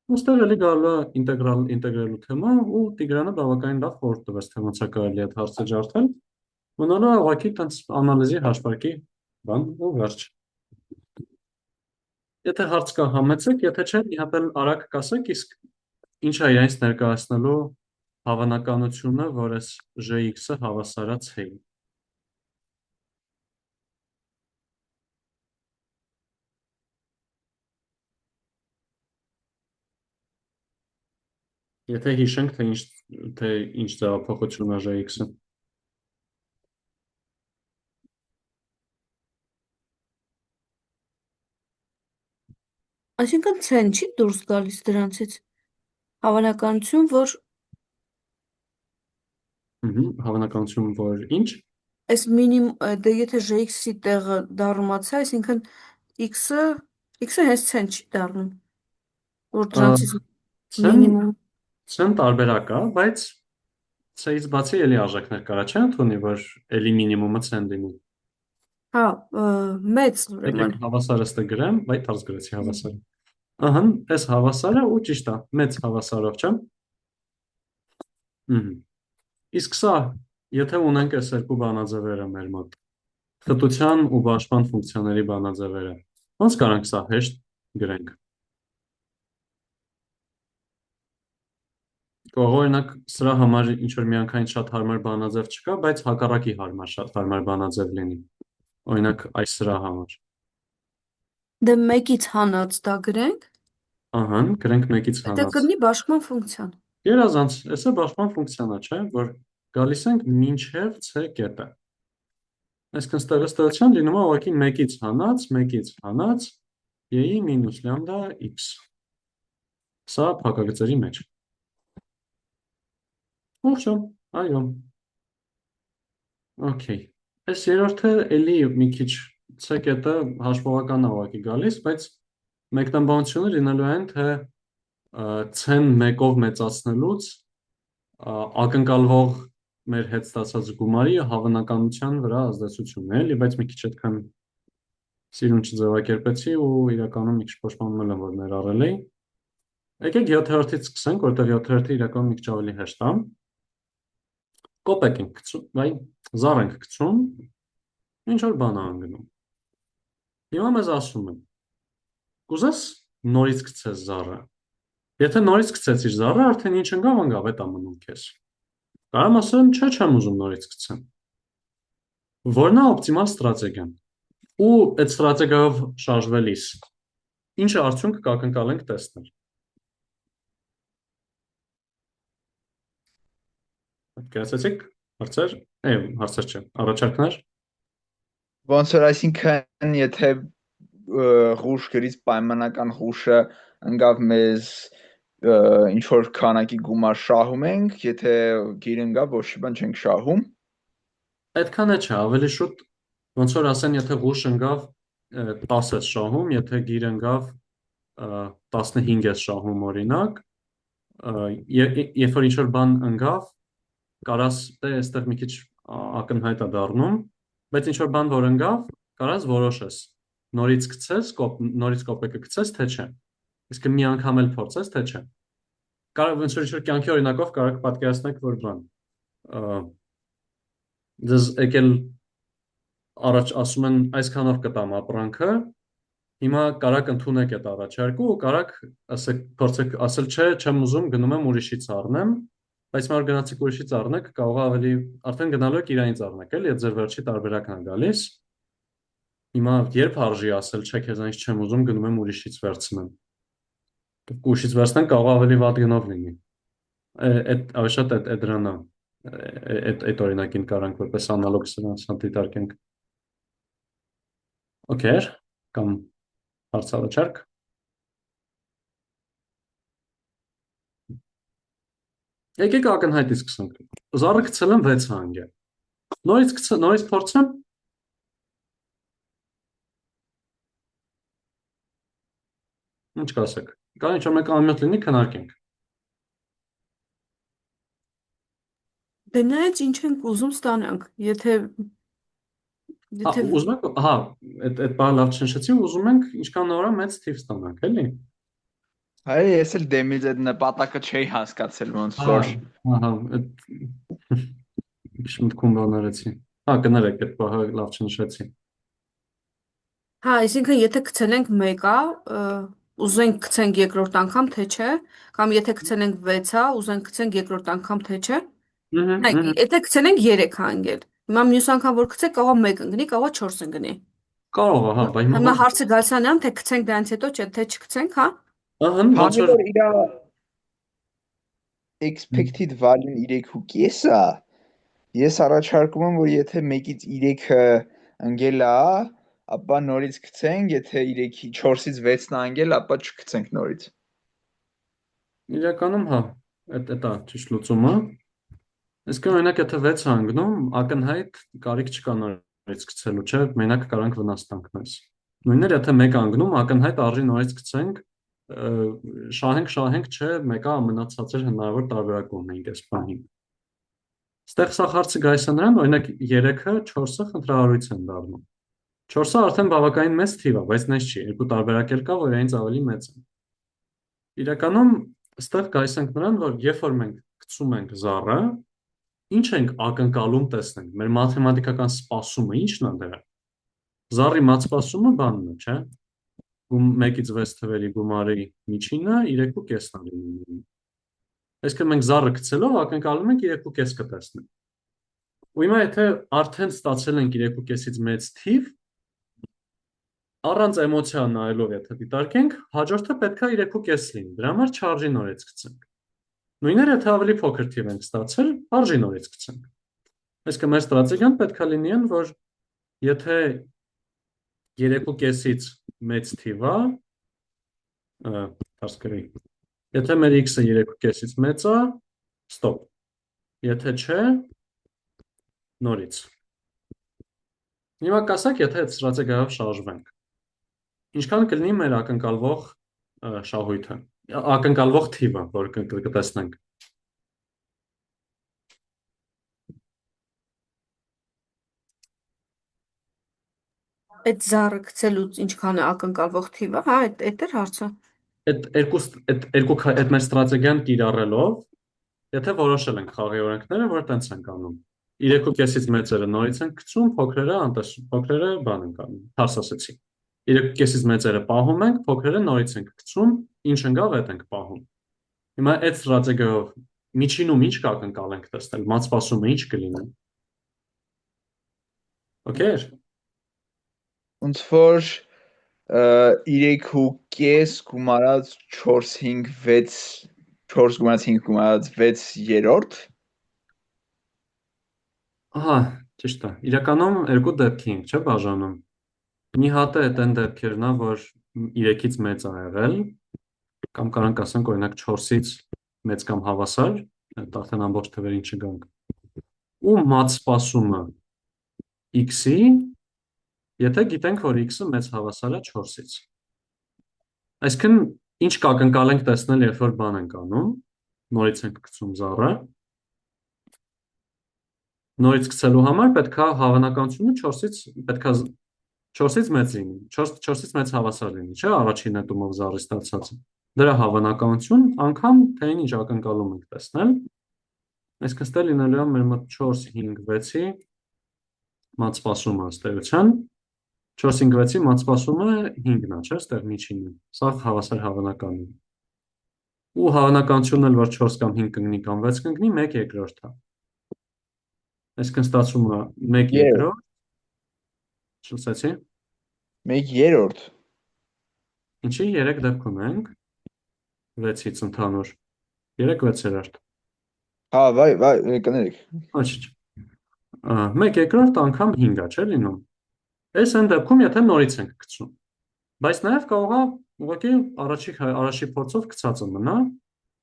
ու ստեղ էլի գալու է ինտեգրալու թեմա, ու Տիգրանը բավականին լավ խորհուրդ տվեց, թե ոնց է կարելի այդ հարցը ջարդել, մնալու է ուղղակի տենց անալիզի հաշվարկի բան ու վերջ։ Եթե հարց կա համեցեք, եթե չէ, մի հատ էլ արագ կասեք, իսկ ինչ է իրենից ներկայացնելու հավանականությունը, որ այս jx-ը հավասար է c-ի։ Եթե հիշենք, թե ինչ ձևափոխություն է jx-ը։ Այսինքն c-ն չի դուրս գալիս դրանցից։ Հավանականություն, որ Հավանականություն, որ ինչ։ Այս դե եթե GX-ի տեղը դառնումացա, այսինքն X-ը հենց ցեն չի դառնում, որ դրանցից Ցեն մինիմում ցեն տարբերակ է, բայց C-ից բացի էլի արժեքներ կարա չէ՞ ընդունի, որ էլի մինիմումը ցեն լինի։ հա մեծ Եկեք ուրեմն հավասարը ստե գրեմ, բայց դարձ գրեցի հավասարը։ Ահա, այս հավասարը ու ճիշտ է, մեծ հավասարով չէ՞։ Իսկ սա, եթե ունենք այս երկու բանաձևերը մեր մոտ, խտության ու բաշխման ֆունկցիաների բանաձևերը, ոնց կարանք սա հեշտ գրենք։ Օրինակ, սրա համար ինչ որ միանգամայն շատ հարմար բանաձև չկա, բայց հակառակի հարմար շատ հարմար բանաձև լինի։ Օրինակ, այս սրա համար։ դե 1-ից հանած դա գրենք, Ահա, գրենք 1-ից դա հանած։ կլինի բաշխման ֆունկցիան։ Երազանց, այսը բաշխման ֆունկցիան է, չէ՞, որ գալիս ենք մինչև C կետը։ Այսինքն ստեղ ըստեղության լինում է ուղղակի 1-ից հանած y-ի մինուս լամդա x։ Սա փակագծերի մեջ։ Ուրշո, այո։ Okay։ Այս երրորդը էլի մի քիչ C կետը հաշվողական է ուղղակի գալիս, բայց մեկնաբանությունը լինելու է այն, թե C-ն 1-ով մեծացնելուց ակնկալվող մեր հետ ստացած գումարի հավանականության վրա ազդեցությունն է, էլի, բայց մի քիչ այդքան սիրուն չձևակերպեցի ու իրականում մի քիչ փոշմանում եմ, որ ներառել էի։ Եկեք 7-րդից սկսենք, որտեղ 7-րդը իրականում մի քիչ ավելի հեշտ է։ Կոպեկ ենք գցում, վայ, զառ ենք գցում, ինչ որ բան է անգնում։ Հիմա մեզ ասում են. կուզես նորից գցես զառը։ Եթե նորից գցեցիր զառը, արդեն ինչ ընկավ, էդ ամնում քեզ։ Կարամ ասեմ, չէ, չեմ ուզում նորից գցեմ։ Որն է օպտիմալ ստրատեգիան։ Ու այդ ստրատեգիայով շարժվելիս ինչ արդյունք կակնկալենք տեսնել։ Կասեցիք, հարցեր, հարցեր չէ, առաջարկներ։ Ոնց որ այսինքն եթե ղուշ գրից պայմանական ղուշը ընկավ մեզ ինչ որ քանակի գումար շահում ենք, եթե գիր ընկավ ոչ մի բան չենք շահում։ Այդքան է չէ, ավելի շուտ ոնց որ ասեն, եթե ղուշ ընկավ 10 ես շահում, եթե գիր ընկավ 15 ես շահում օրինակ, երբ որ ինչ որ բան ընկավ, կարաս դե այստեղ մի քիչ ակնհայտ է դառնում, բայց ինչ որ բան որ ընկավ, կարաս որոշես, նորից գցես, նորից կոպեկը գցես, թե չէ։ Իսկ մի անգամ էլ փորձես, թե չէ։ Կարող ոնց որ ինչ որ կյանքի օրինակով կարող պատկերացնեք, որ բան դες եկել առաջ ասում են այսքանով կտամ ապրանքը, հիմա կարակ ընդունեք այդ առաջարկը ու կարակ փորձեք ասել չէ, չեմ ուզում, գնում եմ ուրիշից առնեմ, բայց մար գնացիք ուրիշից առնեք, կարող է ավելի արդեն գնալու եք իրանից առնեք, էլի այդ ձեր վերջի տարբերակն է գալիս։ Հիմա երբ արժի ասել, չէ, քեզանից չեմ ուզում, գնում եմ ուրիշից վերցնեմ։ Ուրիշից վերցնեն կարող է ավելի վատ գնով լինի։ Այդ ավելի շատ այդ դրանա այդ օրինակին կարանք որպես անալոգ սրանց դիտարկենք։ Okay, կամ հարցալաչարկ։ Եկեք ակնհայտից սկսենք։ Զառը գցել եմ 6 հանգել։ Նորից փորձեմ։ Ինչ կասեք։ Կա ինչ որ մեկ ամյոթ լինի, քննարկենք։ Դե նայած ինչ ենք ուզում ստանանք, եթե ուզում եք, հա, այդ բանը լավ չնշեցի, ուզում ենք ինչքան նորա մեծ թիվ ստանանք, էլի։ Հայ ես էլ դեմից այդ նպատակը չէի հասկացել ոնց որ Ահա, մտքում բաներեցի։ Հա, կներեք, այդ բանը լավ չնշեցի։ հա, այսինքն եթե գցել ենք 1-ա, ուզենք գցենք երկրորդ անգամ, թե չէ, կամ եթե գցել ենք 6-ա, ուզենք գցենք երկրորդ անգամ, թե չէ։ Նայեք, եթե գցել ենք 3 հանգել, հիմա մյուս անգամ որ գցեք, կարող է 1 ընկնի, կարող է 4 ընկնի։ Կարող է, հա, բայց Հիմա հարցը գալիս է նրան, թե գցենք դրանից հետո, թե չգցենք, հա։ ահա, ոնց քանի որ որ իր expected value-ն 3.5 է, ես առաջարկում եմ, որ եթե 1-ից 3-ը ընկել է, ապա նորից գցենք, եթե 3-ի 4-ից 6-ն է ընկել, ապա չգցենք նորից։ իրականում հա, դա ճիշտ լուծումը։ Այսինքն օրինակ եթե 6 անգնում, ակնհայտ կարիք չկա նորից գցելու, չէ, մենակ կարանք վնաս տանք մեզ։ Նույնն էր, եթե 1 անգնում, ակնհայտ արժի նորից գցենք, շահենք, չէ, մեկը ամենացածր հնարավոր տարբերակ ունենք այս բանին։ Ստեղ սա հարցը գայս է նրան, օրինակ 3-ը 4-ը խնդրահարույց են դառնում։ 4-ը արդեն բավականին մեծ թիվ է, բայց նես չի, երկու տարբերակ էլ կա, որ այնց ավելի մեծ է։ Իրականում ստեղ գայս ենք նրան, որ երբ որ մենք գցում ենք զառը, ինչ ենք ակնկալում տեսնենք, մեր մաթեմատիկական սպասումը ինչն է դրա։ Զառի մատսպասումը բանն է, չէ։ 1-ից 6 թվերի գումարի միջինը 3.5-ն է լինում։ Այսինքն մենք զառը գցելով ակնկալում ենք 3.5 կտեսնենք։ Ու հիմա եթե արդեն ստացել ենք 3.5-ից մեծ թիվ, առանց էմոցիա նայելով եթե դիտարկենք, հաջորդը պետք է 3.5 լինի, դրա համար չարժի նորից գցենք։ Նույնն է, եթե ավելի փոքր թիվ ենք ստացել, արժի նորից գցենք։ Այսինքն մեր ստրատեգիան պետք է լինի այն, որ եթե 3.5-ից մեծ թիվ է, դասկրի, եթե մեր x-ը 3.5-ից մեծ է, ստոպ։ Եթե չէ, նորից։ Հիմա կասեք, եթե այդ ստրատեգիայով շարժվենք, ինչքան կլինի մեր ակնկալվող շահույթը, ակնկալվող թիվը, որ կտեսնենք։ Այդ զառը գցելուց ինչքան է ակնկալվող թիվը, հա, այդ էր հարցը։ Այդ մեր ստրատեգիան կիրառելով, եթե որոշել ենք խաղի օրենքները, որ տենց ենք անում։ 3.5-ից մեծերը նորից ենք գցում, փոքրերը բան ենք անում, թարս ասեցի։ 3.5-ից մեծերը պահում ենք, փոքրերը նորից ենք գցում, ինչ ընկավ այդ ենք պահում։ Հիմա այդ ստրատեգիայով միջինում ինչ կակնկալենք տեսնել, մատսպասումը ինչ կլինի։ Okay։ Ոնց որ 3.5 գումարած 4.5 4 գումարած 5 գումարած 6/3 Ահա, ճիշտ է։ Իրականում երկու դեպքի ենք, չէ՞, բաժանում։ Մի հատը այդ այն դեպքերն է, որ 3-ից մեծ է եղել, կամ կարանք ասենք օրինակ 4-ից մեծ կամ հավասար, այդ արդեն ամբողջ թվերին չգանք։ Ու մատսպասումը x-ի, եթե գիտենք, որ x-ը մեծ հավասար է 4-ից։ Այսինքն, ինչ կակնկալենք տեսնել, երբ որ բան ենք անում, նորից ենք գցում զառը, նորից գցելու համար պետք է հավանականությունը 4-ից մեծ լինի, 4-ից մեծ հավասար լինի, չէ՞, առաջին նետումով զառի ստացածը։ Դրա հավանականություն անգամ թե ինչ ակնկալում ենք տեսնել։ Այսինքն ստե լինելու է մեր մոտ 4, 5, 6-ի մատսպասումը ըստ էության, 4, 5, 6-ի մատսպասումը 5-ն է, չէ՞, ստեղ միջինը։ Սա հավասար հավանական է։ Ու հավանականությունն էլ որ 4 կամ 5 կընկնի կամ 6 կընկնի, 1/2 է։ Այսինքն ստացվում է 1/2, շուտացի։ 1/3 Ինչի 3 դեպքում ենք 6-ից ընդհանուր 3/6. Հա, վայ, կներեք։ Ոչ։ 1/2 անգամ 5 է, չէ՞ լինում։ Այս այն դեպքում եթե նորից ենք գցում։ Բայց նաև կարող է ուղղակի առաջի փորձով գցածը մնա,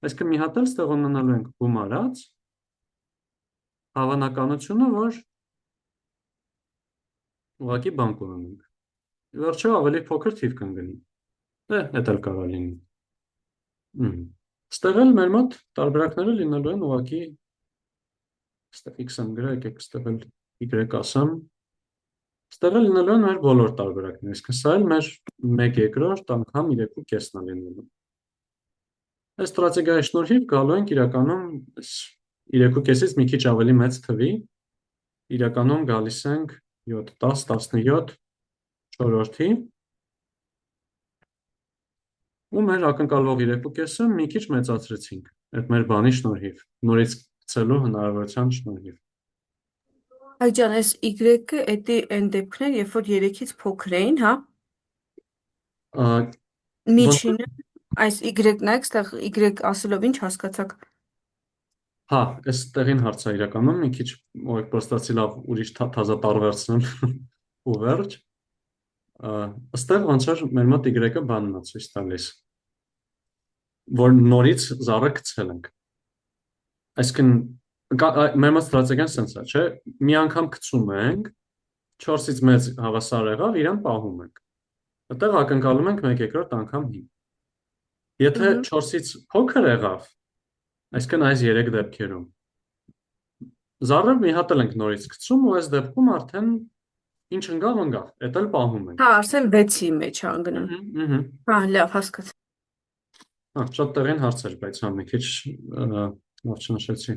այսինքն մի հատ էլ ստեղ ունենալու ենք գումարած հավանականությունը, որ ուղղակի բան կունենանք։ Վերջը ավելի փոքր թիվ կընկնի։ Դա էլ կարող լինի։ Ստեղ էլ մեր մոտ տարբերակները լինելու են ուղղակի ստեղ x-ը գրեք, եկեք ստեղ էլ y ասեմ։ Ստեղ էլ լինելու են մեր բոլոր տարբերակները, իսկ սա էլ մեր 1/2 անգամ 3.5-ն է լինելու։ Այս ստրատեգիայի շնորհիվ գալու ենք իրականում 3.5-ից մի քիչ ավելի մեծ թվի, իրականում գալիս ենք 7, 10, 17 4-րդի, ու մեր ակնկալվող 3.5-ը մի քիչ մեծացրեցինք այդ մեր բանի շնորհիվ, նորից գցելու հնարավորության շնորհիվ։ Այջան, այս y-ը էդի այն դեպքն է, երբ որ 3-ից փոքր էին, հա։ Միջինը, այս y-ն է, այստեղ y ասելով ինչ հասկացաք։ Հա, այս տեղին հարց է իրականում, մի քիչ պրոստացի լավ ուրիշ թազա տարվերցնել ու վերջ։ Այստեղ ոնց որ մեր մոտ y-ը բանն է ցույց տալիս, որ նորից զառը գցել ենք։ Այսինքն Մեր մոտ ստրատեգիան սենց է, չէ՞։ Մի անգամ գցում ենք, 4-ից մեծ հավասար եղավ, իրան պահում ենք։ Այդտեղ ակնկալում ենք 1/2 անգամ 5։ Եթե 4-ից փոքր եղավ, այսինքն այս 3 դեպքերում, զառիվ մի հատ ենք նորից գցում ու այս դեպքում արդեն ինչ ընկավ, այդ էլ պահում ենք։ Հա, Արսեն 6-ի մեջ է անգնում։ Հա, լավ, հասկացա։ Հա, շատ տեղին հարցեր, բայց հա մի քիչ լավ չնշեցի։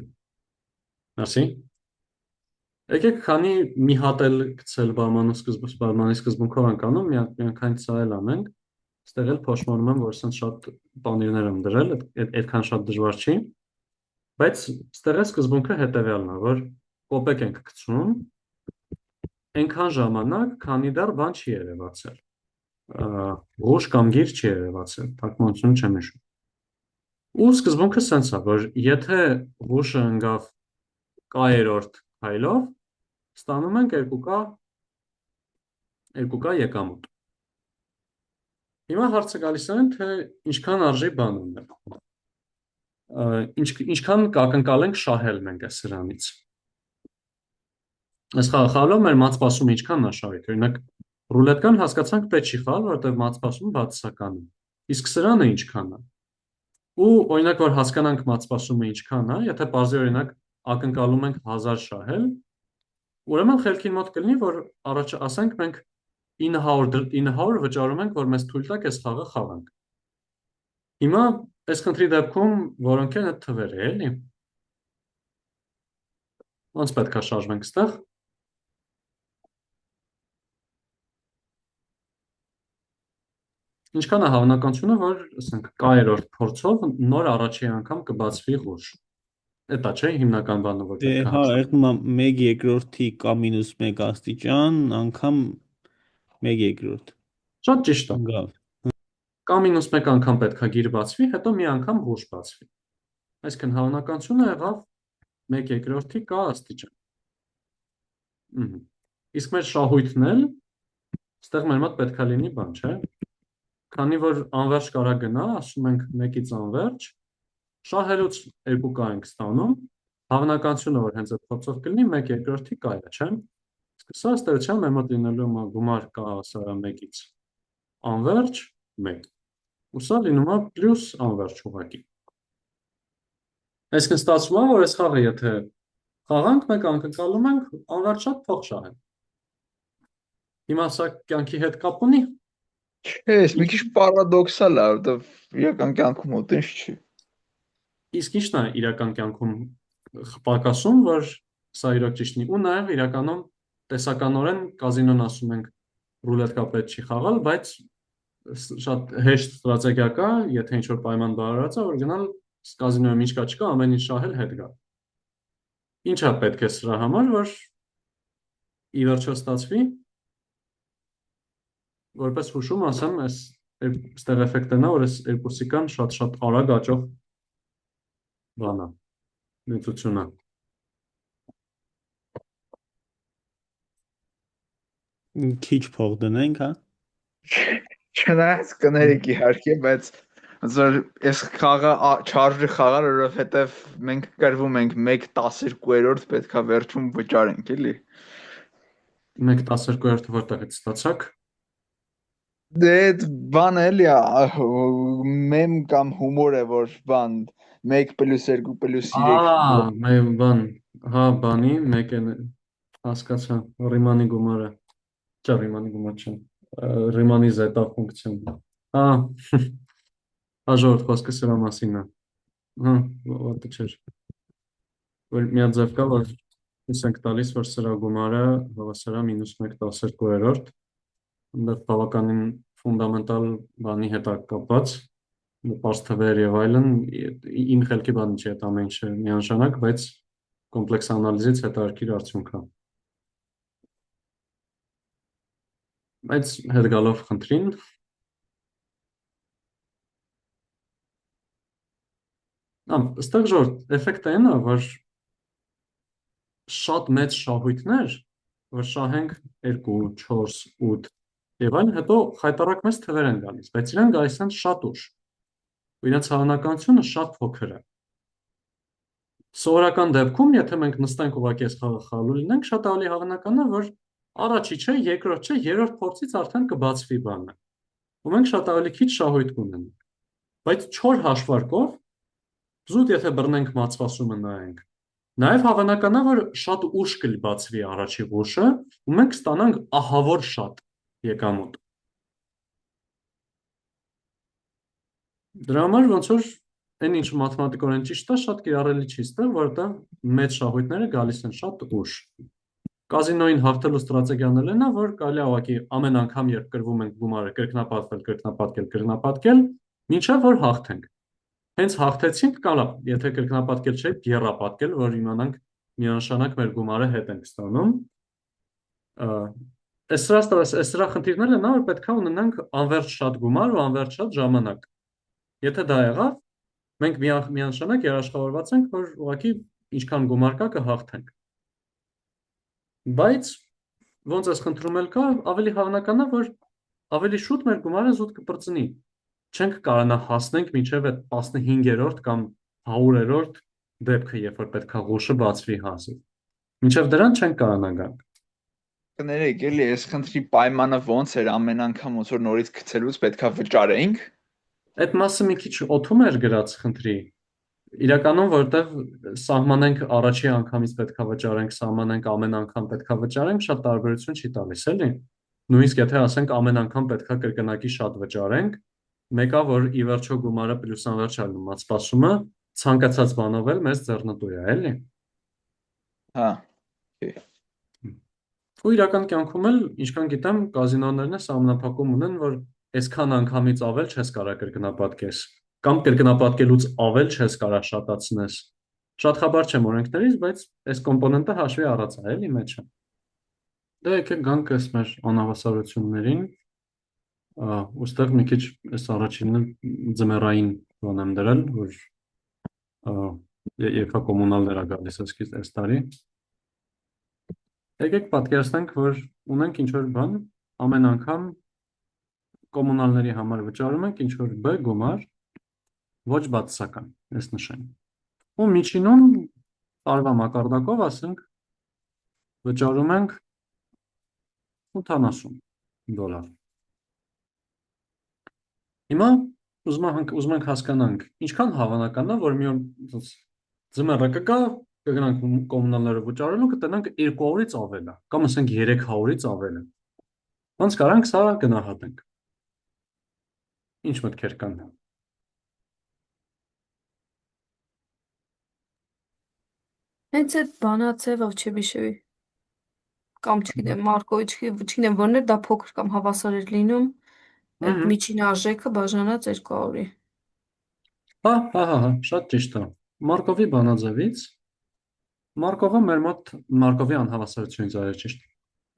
Merci։ Եկեք քանի մի հատ էլ գցել բարմանի սկզբունքով ենք անում, միանգամից սա էլ անենք։ Այստեղ էլ փոշմանում եմ, որ ասենց շատ բանիրներ եմ դրել, այդքան շատ դժվար չի։ Բայց այստեղ սկզբունքը հետևյալն է, որ կոպեկ ենք գցում, այնքան ժամանակ, քանի դեռ բան չի երևացել։ Ղուշ կամ գիր չի երևացել, թարգմանությունը չեմ հիշում։ Ու սկզբունքը սենց է, որ եթե ղուշը ընկավ k-րդ քայլով, ստանում ենք 2k եկամուտ։ Հիմա հարցը գալիս է, թե ինչքան արժի բան ունել։ Ինչքան կակնկալենք շահել մենք այս սրանից։ Այս խաղալով մեր մատսպասումը ինչքանն է շահիթ։ Օրինակ ռուլետկան հասկացանք պետք չի խաղալ, որովհետև մատսպասումը բացասական է։ Իսկ սրանը ինչքան է։ Ու օրինակ որ հասկանանք մատսպասումը ինչքան է, եթե բարձր օրինակ ակնկալում ենք 1000 շահել, ուրեմն խելքին մոտ կլինի, որ առաջ ասենք մենք 900 վճարում ենք, որ մեզ թույլ տաք այս խաղը խաղանք։ Հիմա այս խնդրի դեպքում որոնք են այդ թվերը, էլի։ Ոնց պետք է շարժվենք այստեղ։ Ինչքան է հավանականությունը, որ ասենք k-րդ փորձով նոր առաջի անգամ կբացվի ղուշ։ Էտա չէ հիմնական բանը, որ պետք է Հա, եղնում է 1/2-ի k-1 աստիճան անգամ 1/2։ Շատ ճիշտ է։ Գավ։ K-1 անգամ պետք է գիր բացվի, հետո մի անգամ ղուշ բացվի։ Այսինքն հավանականությունը եղավ 1/2-ի k աստիճան։ Իսկ մեր շահույթն էլ այստեղ մեր մոտ պետք է լինի բան, չէ՞։ Քանի որ անվերջ կարա գնա, ասում ենք 1-ից անվերջ, շահելուց 2k ենք ստանում, հավանականությունը, որ հենց այդ փորձով կլինի 1/2-ի k-ը, չէ՞։ Իսկ սա ըստ էության մեր մոտ լինելու է գումար k հասարը 1-ից անվերջ 1։ Ու սա լինում է պլյուս անվերջ ուղղակի։ Այսինքն ստացվում է, որ այս խաղը եթե խաղանք, մենք անկնկալում ենք անվերջ շատ փող շահել։ Հիմա սա կյանքի հետ կապ ունի։ Չէ, մի քիչ պարադոքսալ է, որովհետև իրական կյանքում ոտ ինչ չի։ Իսկ ի՞նչն է իրական կյանքում պակասում, որ սա իրոք ճիշտ լինի։ Ու նաև իրականում տեսականորեն կազինոն ասում ենք ռուլետկա պետք չի խաղալ, բայց շատ հեշտ ստրատեգիա կա, եթե ինչ-որ պայման բարարած է, որ գնալ կազինոյում ինչ կա չկա, ամեն ինչ շահել հետ գա։ Ինչա պետք է սրա համար, որ ի վերջո ստացվի, որպես հուշում ասեմ, այստեղ էֆեկտն է, որ այս երկուսիկան շատ արագ աճող բան է, մեծություն է։ Քիչ փող դնենք, հա։ Չնայած կներեք իհարկե, բայց որ այս խաղը չարժի խաղալ, որովհետև մենք կրվում ենք 1/12 պետքա վերջում վճարենք, էլի։ 1/12 որտեղից ստացաք։ Դե բան էլի մեմ կամ հումոր է, որ բան 1 + 2 + 3 մեր բան, հա, բանի 1 է հասկացա, Ռիմանի գումարը։ Չէ, Ռիմանի գումար չէ։ Ռիմանի zeta ֆունկցիան։ Հա։ Հաջորդ խոսքը սրա մասին է։ Հա, ոտը չէր։ Որ մի հատ ձև կա, որ ենք տալիս, որ սրա գումարը հավասար է -1/12, այնտեղ բավականին ֆունդամենտալ բանի հետ է կապված, պարզ թվեր եւ այլն, իմ խելքի բանը չի այդ ամեն ինչը միանշանակ, բայց կոմպլեքս անալիզից հետաքրքիր արդյունք է։ Բայց հետ գալով խնդրին, այստեղ ժորդ էֆեկտը այն է, որ շատ մեծ շահույթներ, որ շահենք 2, 4, 8 եւ այլն, հետո խայտարակ մեծ թվեր են գալիս, բայց իրեն գալիս են շատ ուշ։ Ու իրենց հավանականությունը շատ փոքր է։ Սովորական դեպքում, եթե մենք նստենք ուղղակի այս խաղը խաղալու լինենք, շատ ավելի հավանական է, որ առաջի չէ, երկրորդ չէ, երրորդ փորձից արդեն կբացվի բանը։ Ու մենք շատ ավելի քիչ շահույթ կունենանք։ Բայց չոր հաշվարկով, զուտ եթե բռնենք մացվասումը նայենք, նաև հավանական է, որ շատ ուշ կբացվի առաջի ղուշը, ու մենք ստանանք ահավոր շատ եկամուտ։ Դրա համար ոնց որ այն ինչ մաթեմատիկորեն ճիշտ է, շատ կիրառելի չի ստեղ, որտեղ մեծ շահույթները գալիս են շատ ուշ։ Կազինոյին հաղթելու ստրատեգիան էլ նա, որ կարելի է ուղղակի ամեն անգամ, երբ կրվում ենք գումարը կրկնապատկել, կրկնապատկել, կրկնապատկել, մինչև որ հաղթենք։ Հենց հաղթեցինք, կարա, եթե կրկնապատկել չէ, եռապատկել, որ իմանանք միանշանակ մեր գումարը հետ ենք ստանում։ Այս սրա խնդիրն է նա, որ պետք է ունենանք անվերջ շատ գումար ու անվերջ շատ ժամանակ։ Եթե դա եղավ, մենք միանշանակ երաշխավորված ենք, որ ուղղակի ինչքան գումար կա կհաղթենք։ Բայց ոնց էս խնդրում էլ կա, ավելի հավանական է, որ ավելի շուտ մեր գումարը զուտ կպրծնի։ Չենք կարողանա հասնենք մինչև այդ 15-րդ կամ 100-րդ դեպքը, երբ որ պետք է ղուշը բացվի հասի։ Մինչև դրան չենք կարողանա գանք։ Կներեք, էլի այս խնդրի պայմանը ոնց էր ամեն անգամ ոնց որ նորից գցելուց պետքա վճարեինք։ Այդ մասը մի քիչ օթում էր գրած խնդրի։ Իրականում, որտեղ սահմանենք առաջի անգամից պետքա վճարենք, սահմանենք ամեն անգամ պետքա վճարենք, շատ տարբերություն չի տալիս, էլի։ Նույնիսկ եթե ասենք ամեն անգամ պետքա կրկնակի շատ վճարենք, մեկը որ ի վերջո գումարը պլյուսանվերջ ալնումած սպասումը ցանկացած բանով էլ մեզ ձեռնտու է, էլի։ Հա։ Ու իրական կյանքում էլ, ինչքան գիտեմ, կազինոներն է սահմանափակում ունեն, որ այսքան անգամից ավել չես կարա կրկնապատկես, կամ կրկնապատկելուց ավել չես կարա շատացնես։ Շատ խաբար չեմ օրենքներից, բայց այս կոմպոնենտը հաշվի առած է, էլի մեջը։ Դե եկեք գանք այս մեր անհավասարություններին, ուստեղ մի քիչ այս առաջինը ձմեռային բան եմ դրել, որ երկա կոմունալներ է գալիս այս տարի։ Եկեք պատկերացնենք, որ ունենք ինչ-որ բան, ամեն անգամ կոմունալների համար վճարում ենք ինչ-որ B գումար, ոչ բացասական, ես նշեմ։ Ու միջինում տարվա մակարդակով ասենք վճարում ենք $80 Հիմա ուզում ենք հասկանանք, ինչքան հավանական է, որ մի օր ձմեռը կգա, կգնանք կոմունալները վճարելու, կտենանք 200-ից ավել է, կամ ասենք 300-ից ավել է։ Ոնց կարանք սա գնահատենք։ Ինչ մտքեր կան։ Հենց այդ բանացևով չբիշեվի։ Կամ չգիտեմ, Մարկովի, չգիտեմ, որն էր դա փոքր կամ հավասար էր լինում, այդ միջին արժեքը բաժանած 200-ի։ Հա, շատ ճիշտ է։ Մարկովի բանաձևից Մարկովը մեր մոտ Մարկովի անհավասարությունից արի ճիշտ։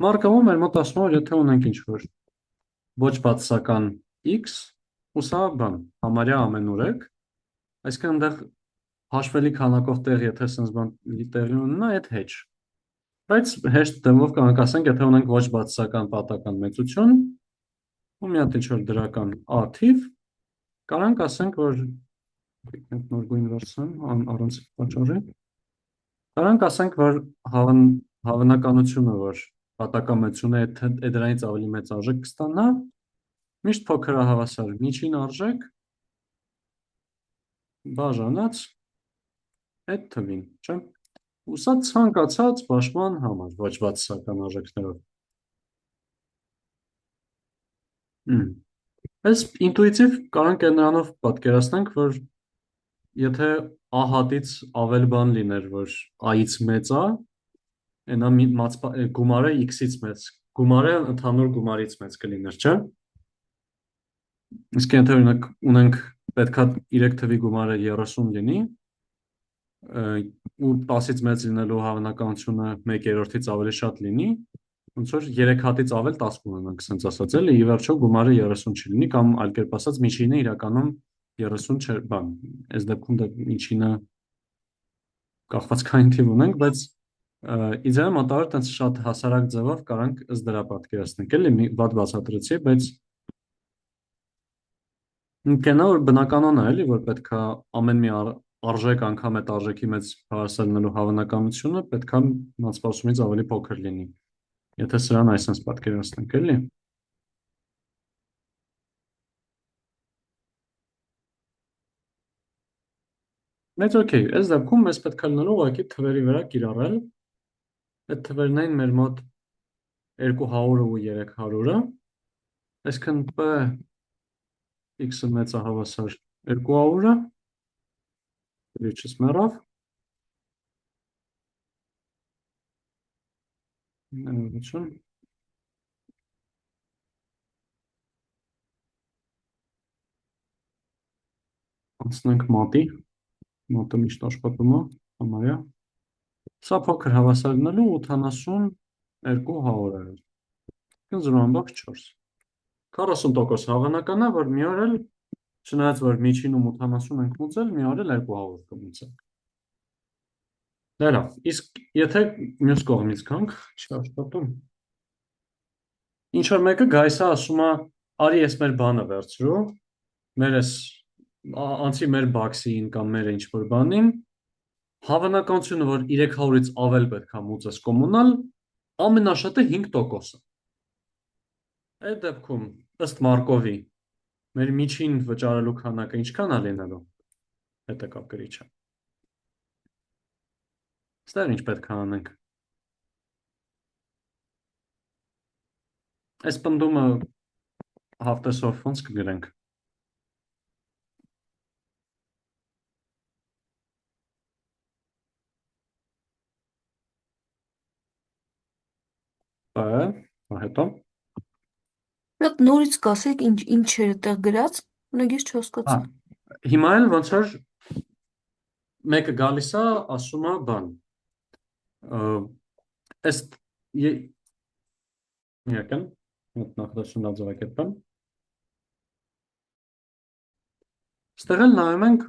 Մարկովը մեր մոտ ասում է, որ եթե ունենք ինչ-որ ոչ բացասական x, ու սա բան, համարյա ամենուրեք, այսինքն այնտեղ հաշվելի քանակով տեղ, եթե sense բան տեղի ունենա, այդ hedge։ Բայց հեշտ դեմով կանք ասենք, եթե ունենք ոչ բացասական պատական մեծություն, ու մի հատ ինչ-որ դրական a թիվ, կարանք ասենք, որ նոր գույն վերցնեմ, առանց պատճառի, կարանք ասենք, որ հավանականությունը, որ պատական մեծությունը դրանից ավելի մեծ արժեք կստանա, միշտ փոքր է հավասար միջին արժեք բաժանած այդ թվին, չէ՞։ Ու սա ցանկացած բաշխման համար, ոչ բացասական արժեքներով։ Այս ինտուիտիվ կարանք նրանով պատկերացնենք, որ եթե a հատից ավել բան լիներ, որ a-ից մեծ է, այնա գումարը x-ից մեծ, գումարը ընդհանուր գումարից մեծ կլիներ, չէ՞։ Իսկ եթե օրինակ ունենք պետքա 3 թվի գումարը 30 լինի, ու 10-ից մեծ լինելու հավանականությունը 1/3-ից ավելի շատ լինի, ոնց որ 3 հատից ավել 10 կունենանք, ասենց ասած, էլի, ի վերջո գումարը 30 չլինի, կամ այլ կերպ ասած, միջինը իրականում 30 չէ, բան, այս դեպքում դա միջինը կախվածքային թիվ ունենք, բայց իդեալը մոտավոր տենց շատ հասարակ ձևով կարանք ըստ դրա պատկերացնենք, էլի, մի վատ բացատրեցի, բայց կենա որ բնականon է, էլի, որ պետքա ամեն մի արժեք անգամ այդ արժեքի մեծ հավասարնելու հավանականությունը պետք է մատսպասումից ավելի փոքր լինի։ Եթե սրան այսպես պատկերացնենք, էլի։ Մեծ օքեյ, այս դեպքում մեզ պետք է լինելու ուղղակի թվերի վրա կիրառել այդ թվերն այն մեր մոտ 200-ը ու 300-ը, այսինքն P x-ը մեծահավասար 200-ը, գրիչս մեռավ, ներողություն, անցնենք մատի, մատը միշտ աշխատում է, համարյա, սա փոքր հավասարնելու 82 հավոր է, 0.4, 40% հավանական է, որ մի օր էլ, չնայած որ միջինում 80 ենք մուծել, մի օր էլ 200 կմուծենք։ Լավ, իսկ եթե մյուս կողմից գանք, չի աշխատում։ Ինչ որ մեկը գայս է ասում է, արի ես մեր բանը վերցրու, մեր ես անցի մեր բաքսին կամ մեր ինչ որ բանին, հավանականությունը, որ 300-ից ավել պետք է մուծես կոմունալ, ամենաշատը 5% է։ Այդ դեպքում, ըստ Մարկովի, մեր միջին վճարելու քանակը ինչքան է լինելու, հետը կապ գրիչը։ Ստեղ ինչ պետք է անենք։ Այս պնդումը հաղթեսով ոնց կգրենք։ Հետո։ Մեկ նորից կասեք ինչ էր այդտեղ գրած, ունեք ես չհասկացա։ Հիմա էլ ոնց որ մեկը գալիս է, ասում է բան։ Այս Եկան, նախադասություն արձանագրեմ։ Ստեղ էլ նայում ենք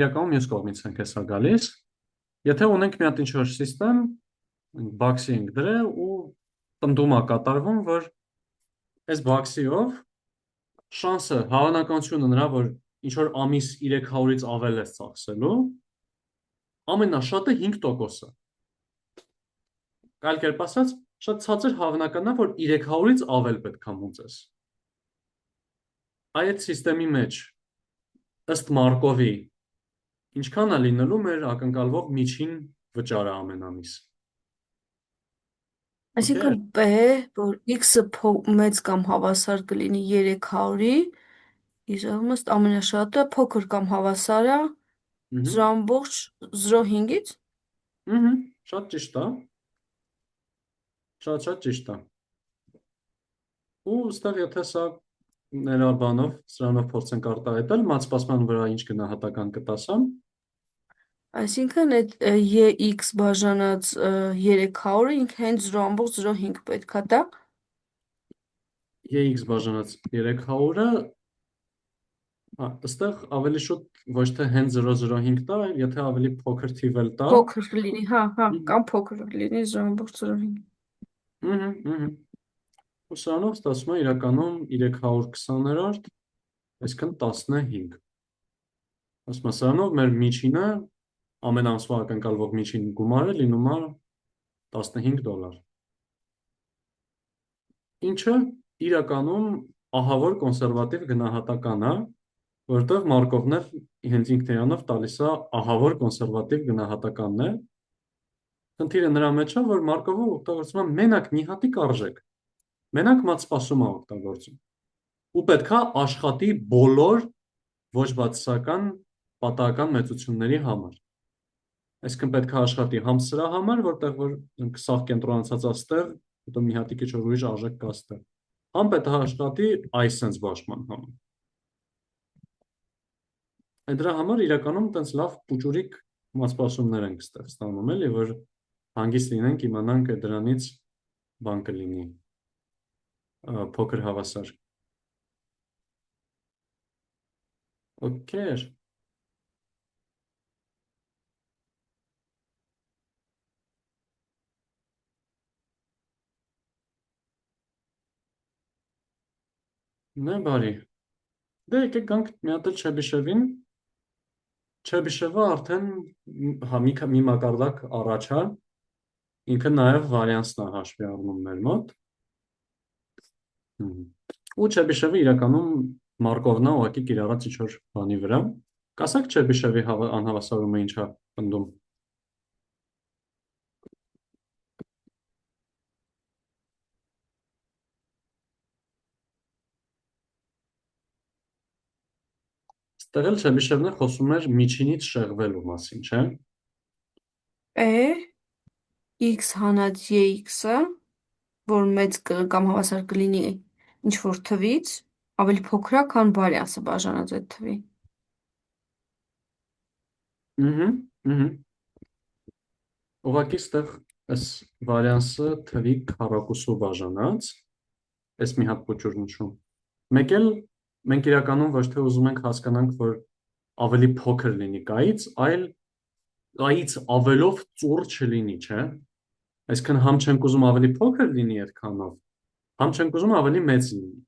իրականում մյուս կողմից ենք հեսա գալիս։ Եթե ունենք մի հատ ինչ-որ սիստեմ, բաքսի ենք դրել ու պնդում է կատարվում, որ այս բաքսիով շանսը, հավանականությունը նրա, որ ինչ-որ ամիս 300-ից ավել է ծախսելու, ամենաշատը 5% է։ Այլ կերպ ասած, շատ ցածր հավանական է, որ 300-ից ավել պետք է մուծես։ Այդ սիստեմի մեջ, ըստ Մարկովի, ինչքան է լինելու մեր ակնկալվող միջին վճարը ամեն ամիս։ Այսինքն P, որ x-ը մեծ կամ հավասար կլինի 300-ի, իսկ ամենաշատը փոքր կամ հավասար է 0.05-ից։ Շատ ճիշտ է։ Շատ ճիշտ է։ Ու ստեղ եթե սա ներաբանով, սրանով փորձենք արտահայտել, մատսպասման վրա ինչ գնահատական կտասամ։ Այսինքն այդ EX բաժանած 300-ը ինքը հենց 0.05 պետք է տա։ EX բաժանած 300-ը, այստեղ ավելի շուտ ոչ թե հենց 0.05 տա, այլ եթե ավելի փոքր թիվ էլ տա։ Փոքր լինի, հա, կամ փոքր լինի 0.05։ Ու սրանով ստացվում է իրականում 320-րդ, այսինքն 15։ Ասում սրանով մեր միջինը, ամեն ամսվա ակնկալվող միջին գումարը լինում է $15։ Ինչը իրականում ահավոր կոնսերվատիվ գնահատական է, որտեղ Մարկովն էլ հենց ինքն իրանով տալիս է ահավոր կոնսերվատիվ գնահատականներ։ Խնդիրը նրա մեջ է, որ Մարկովը օգտագործում է մենակ մի հատիկ արժեք, մենակ մատսպասում է օգտագործում։ Ու պետք է աշխատի բոլոր ոչ բացասական պատահական մեծությունների համար։ Այսինքն պետք է աշխատի համ սրա համար, որտեղ որ սաղ կենտրոնացած է ստեղ, հետո մի հատիկ ինչ-որ ուրիշ արժեք կա ստեղ։ Համ պետք է աշխատի այս sense բաշխման համար։ Այդ դրա համար իրականում տենց լավ պուճուրիկ մատսպասումներ ենք ստեղ ստանում, էլի, որ հանգիստ լինենք, իմանանք դրանից բան կլինի, փոքր հավասար։ Okay. Նե բարի։ Դե եկեք գանք մի հատ էլ Չեբիշևին Չեբիշևը արդեն մի մակարդակ առաջ է, ինքը նաև վարիանսն է հաշվի առնում մեր մոտ։ Ու Չեբիշևը իրականում Մարկովն է ուղղակի կիրառած ինչ-որ բանի վրա։ Կասեք Չեբիշևի անհավասարումը ինչ է պնդում։ Ստեղ էլ Չեբիշևն է խոսում էր միջինից շեղվելու մասին, չէ՞։ x հանած yx-ը, որ մեծ կամ հավասար կլինի ինչ որ թվից, ավելի փոքր է, քան վարիանսը բաժանած այդ թվի։ Ուղղակի ստեղ այս վարիանսը թվի քառակուսու բաժանած, այս մի հատ փոճուր նշում։ Մեկ էլ մենք իրականում ոչ թե ուզում ենք հասկանանք, որ ավելի փոքր լինի կայից, այլ կայից ավելով ծուռ չլինի, չէ՞։ Այսինքն համ չենք ուզում ավելի փոքր լինի այդքանով, համ չենք ուզում ավելի մեծ լինի։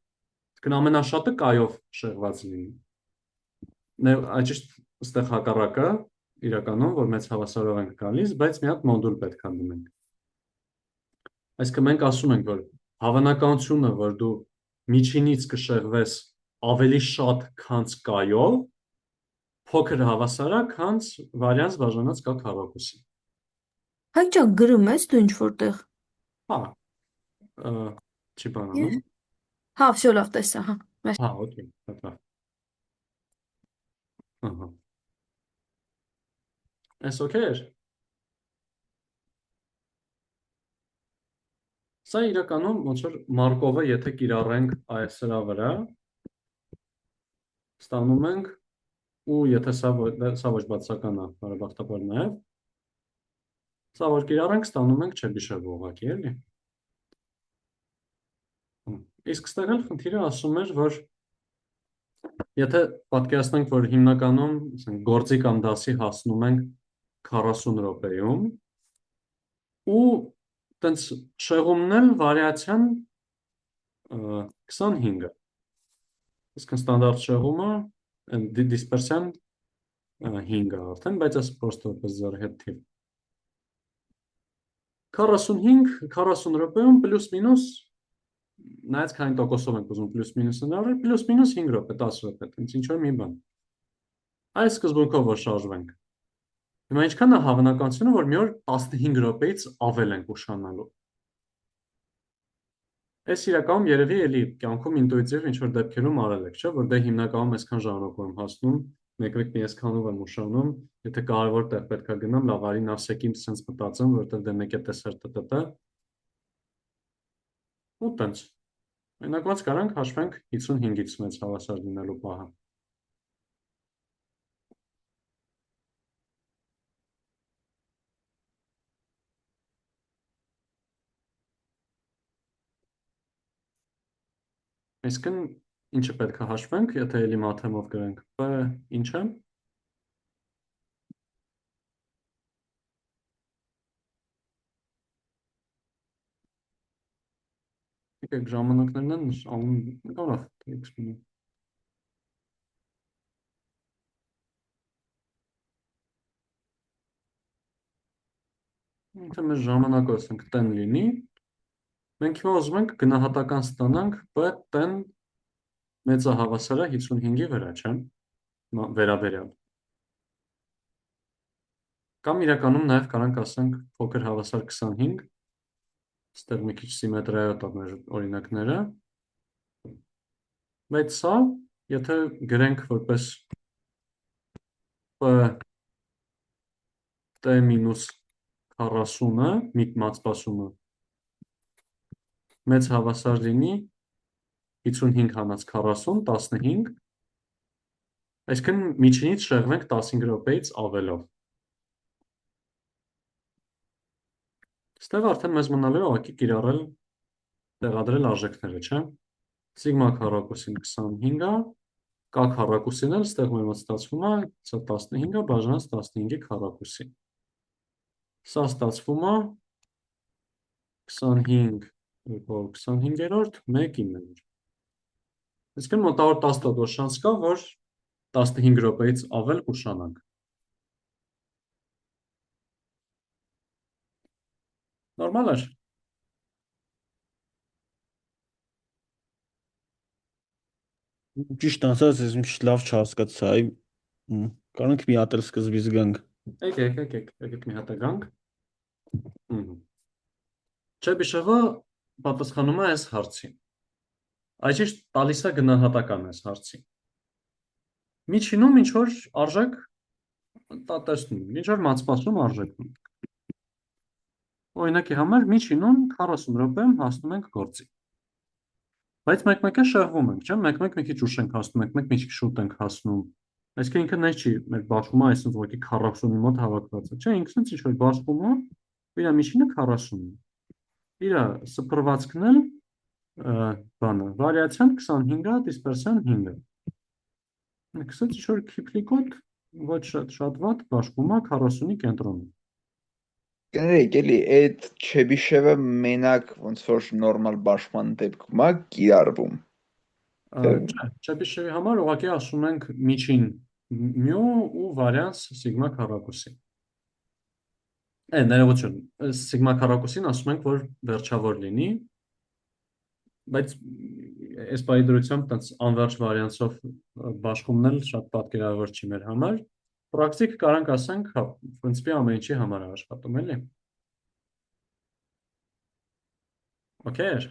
Այսինքն ամենաշատը կայով շեղված լինի։ Ճիշտ ստեղ հակառակը իրականում, որ մեծ հավասարով ենք գալիս, բայց մի հատ մոդուլ պետք է դնենք։ Այսինքն մենք ասում ենք, որ հավանականությունը, որ դու միջինից կշեղվես ավելի շատ, քան կայով, փոքր հավասար է, քան վարիանս բաժանած կա քառակուսի։ Հայճա գրում ես դու ինչ որտեղ։ Հա, չի բանանում։ Հա, всё լավ տեսա, հա։ Հա, օքեյ, լավ։ Ահա։ Այս օքեյ էր։ Սա իրականում ոնց որ Մարկովը, եթե կիրառենք այս վրա, ստանում ենք, ու եթե սա ոչ բացական է, բարեբախտաբար նաև, սա որ կիրառենք, ստանում ենք Չեբիշև ուղղակի, էլի։ Իսկ ստեղ էլ խնդիրը ասում էր, որ եթե պատկերացնենք, որ հիմնականում գործի կամ դասի հասնում ենք 40 րոպեում, ու տենց շեղումն էլ վարիացիան 25-ը։ Իսկ ստանդարտ շեղումը դիսպերսիան 5-ը արդեն, բայց այս պրոստը որպես ձեռի հետ թիվ։ 40 րոպեում պլյուս մինուս, նայած քանի տոկոսով ենք ուզում պլյուս մինուսը ներառել, պլյուս մինուս 5 րոպե, 10 րոպե, տենց ինչ որ մի բան։ Այս սկզբունքով որ շարժվենք։ Հիմա ինչքան է հավանականությունը, որ մի օր 15 րոպեից ավել ենք ուշանալու։ Այս իրականում երևի էլի կյանքում ինտուիտիվ ինչ որ դեպքերում արել եք, չէ՞, որ դե հիմնականում այսքան ժամանակ եմ հասնում, մեկ-մեկ մի այսքանով եմ ուշանում, եթե կարևոր տեղ պետք է գնամ, լավ արի նավսեկիմ sense մտածեմ, որովհետև դե մեկ է տեսար տտ։ Ու տենց։ Մենակ ոնց կարանք հաշվենք 55-ից մեծ հավասար լինելու պահը։ Այսինքն ինչը պետք է հաշվենք, եթե էլի մաթեմով գրենք, P ինչ է։ Եկեք ժամանակներն են անուն կարող x մինի։ Եթե մեր ժամանակը ասենք 10 լինի, մենք հիմա ուզում ենք գնահատական ստանանք P 10 մեծահավասարը 55-ի վրա, չէ՞։ Վերաբերյալ։ Կամ իրականում նաև կարանք ասենք փոքր հավասար 25, ստեղ մի քիչ սիմետրիայոտ է մեր օրինակները, բայց սա, եթե գրենք որպես P T մինուս 40-ը, մատսպասումը, մեծ հավասար լինի 55 հանած 40, 15, այսինքն միջինից շեղվենք 15 րոպեից ավելով։ Ստեղ արդեն մեզ մնալու է ուղղակի կիրառել, տեղադրել արժեքները, չէ՞։ Սիգմա քառակուսին 25-ը, K քառակուսին էլ ստեղ մեր մոտ ստացվում է 15-ը բաժանած 15-ի քառակուսի։ Սա ստացվում է 25 25-րդ 1/9։ Այսինքն մոտավոր 10% շանս կա, որ 15 րոպեից ավել ուշանանք։ Նորմալ էր։ Ճիշտ ասած, ես մի քիչ լավ չհասկացա, այ կարանք մի հատ էլ սկզբից գանք։ Եկեք մի հատ գանք։ Չեբիշևը պատասխանում է այս հարցին։ Այս ճիշտ տալիս է գնահատական այս հարցին։ Միջինում ինչ որ արժեք տեսնում, ինչ որ մացպասում արժեք։ Օրինակի համար միջինում 40 րոպեում հասնում ենք գործի։ Բայց մեկ-մեկը շեղվում ենք, չէ՞, մեկ-մեկ մի քիչ ուշ ենք հասնում, մեկ-մեկ մի քիչ շուտ ենք հասնում։ Այսինքն ինքը նայ չի, մեր բաշխումը այսինքն ուղղակի 40-ի մոտ հավաքված է, չէ՞, ինքնից ինչ որ բաշխումը, իր միջինը 40-ն է։ Իր սփռվածքն էլ բանը, վարիացիան 25-ը, դիսպերսիան 5-ը։ Կսած ինչ որ քիփլիկոտ ոչ շատ վատ բաշխումը 40-ի կենտրոնում։ Կներեք, էլի այդ Չեբիշևը մենակ ոնց որ նորմալ բաշխման դեպքում է կիրառվում։ Չէ, Չեբիշևի համար ուղղակի ասում ենք միջին մյու ու վարիանս սիգմա քառակուսի։ Ներողություն, սիգմա քառակուսին ասում ենք, որ վերջավոր լինի, բայց այս պահի դրությամբ տենց անվերջ վարիանսով բաշխումն էլ շատ պատկերավոր չի մեր համար։ Պրակտիկ կարանք ասենք, հա, պրինցիպի ամեն ինչի համար է աշխատում, էլի։ Okay։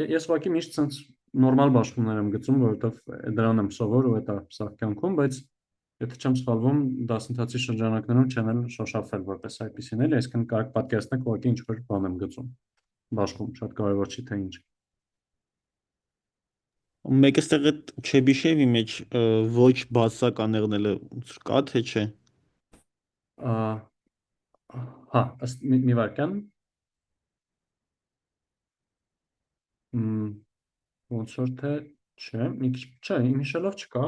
Ես ուղղակի միշտ ցած նորմալ բաշխումներ եմ գծում, որովհետև դրան եմ սովոր ու դա սա կյանքում, բայց եթե չեմ սխալվում, դասընթացի շրջանակներում չեն էլ շոշափվել որպես այդպեսին էլ, այսինքն կարող պատկերացնեք ուղղակի ինչ որ բան եմ գծում։ Բաշխում շատ կարևոր չի թե ինչ։ Մեկ էստեղ այդ Չեբիշևի մեջ ոչ բացասականներն էլ կա թե չէ։ Հա, մի վարքան։ Ոնց որ թե չէ, մի քիչ չէ, իմ հիշելով չկա։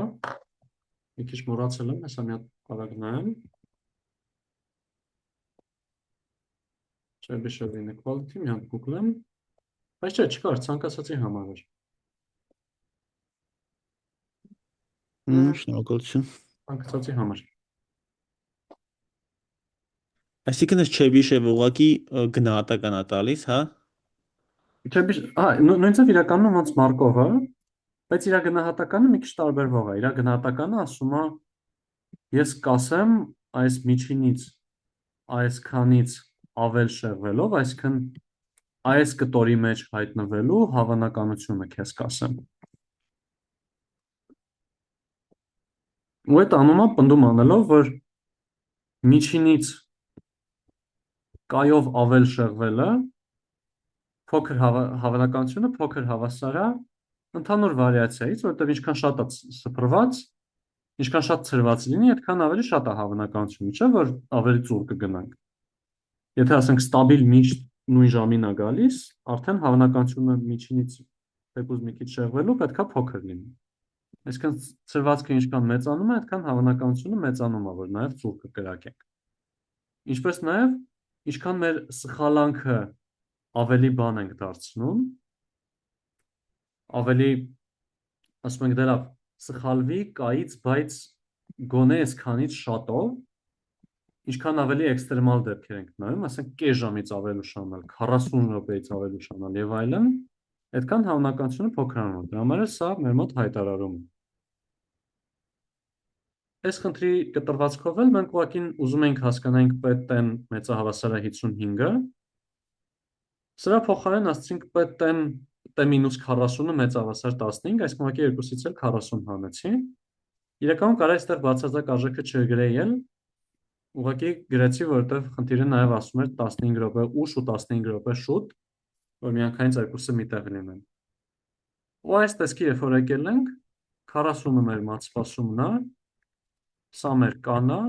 Մի քիչ մոռացել եմ, հեսա մի հատ արագ նայեմ։ Չեբիշև inequality, մի հատ գուգլեմ։ Բայց չէ, չկար, ցանկացածի համար էր։ Շնորհակալություն։ Ցանկացածի համար։ Այսինքն այս Չեբիշևը ուղղակի գնահատական է տալիս, հա։ Նույնիսկ իրականում ոնց Մարկովը, բայց իր գնահատականը մի քիչ տարբերվող է։ Իր գնահատականը ասում է, ես կասեմ այս միջինից այսքանից ավել շեղվելով, այսինքն այս կտորի մեջ հայտնվելու հավանականությունը քեզ կասեմ։ Ու այդ անում է պնդում անելով, որ միջինից կայով ավել շեղվելը փոքր հավանականությունը փոքր հավասար է ընդհանուր վարիացիայից, որտեղ ինչքան շատ է սփռված, ինչքան շատ ցրված լինի, այդքան ավելի շատ է հավանականությունը, չէ՞ որ ավելի ծուր կգնանք։ Եթե ասենք ստաբիլ միշտ նույն ժամին է գալիս, արդեն հավանականությունը միջինից թեկուզ մի քիչ շեղվելու պետքա փոքր լինի։ Այսինքն ցրվածքը ինչքան մեծանում է, այդքան հավանականությունը մեծանում է, որ նաև ծուր կկրակենք։ Ինչպես նաև ինչքան մեր սխալանքը ավելի բան ենք դարձնում, ավելի, ասում ենք դրա, սխալվի կայից, բայց գոնե այսքանից շատով, ինչքան ավելի էքստրեմալ դեպքեր ենք նայում, ասենք կես ժամից ավելի ուշանալ, 40 րոպեից ավելի ուշանալ եւ այլն, այդքան հավանականությունը փոքրանում է։ Դրա համար սա մեր մոտ հայտարարում է։ Այս խնդրի կտրվածքով էլ մենք ուղղակի ուզում ենք հասկանանք պետ-ն մեծահավասար է 55-ը։ Սրա փոխարեն ասացինք պետ-ն T-40-ը մեծահավասար 15, այսինքն ուղղակի երկուսից էլ 40 հանեցի։ Իրականում կարա այստեղ բացարձակ արժեքը չգրեյել, ուղղակի գրեցի, որովհետև խնդիրը նաև ասում էր 15 րոպե ուշ ու 15 րոպե շուտ, որ միանգամից երկուսը մի տեղ լինեն։ Ու այս տեսքի երբ որ եկել ենք, 40-ը մեր մատսպասումն է, սա մեր կանա,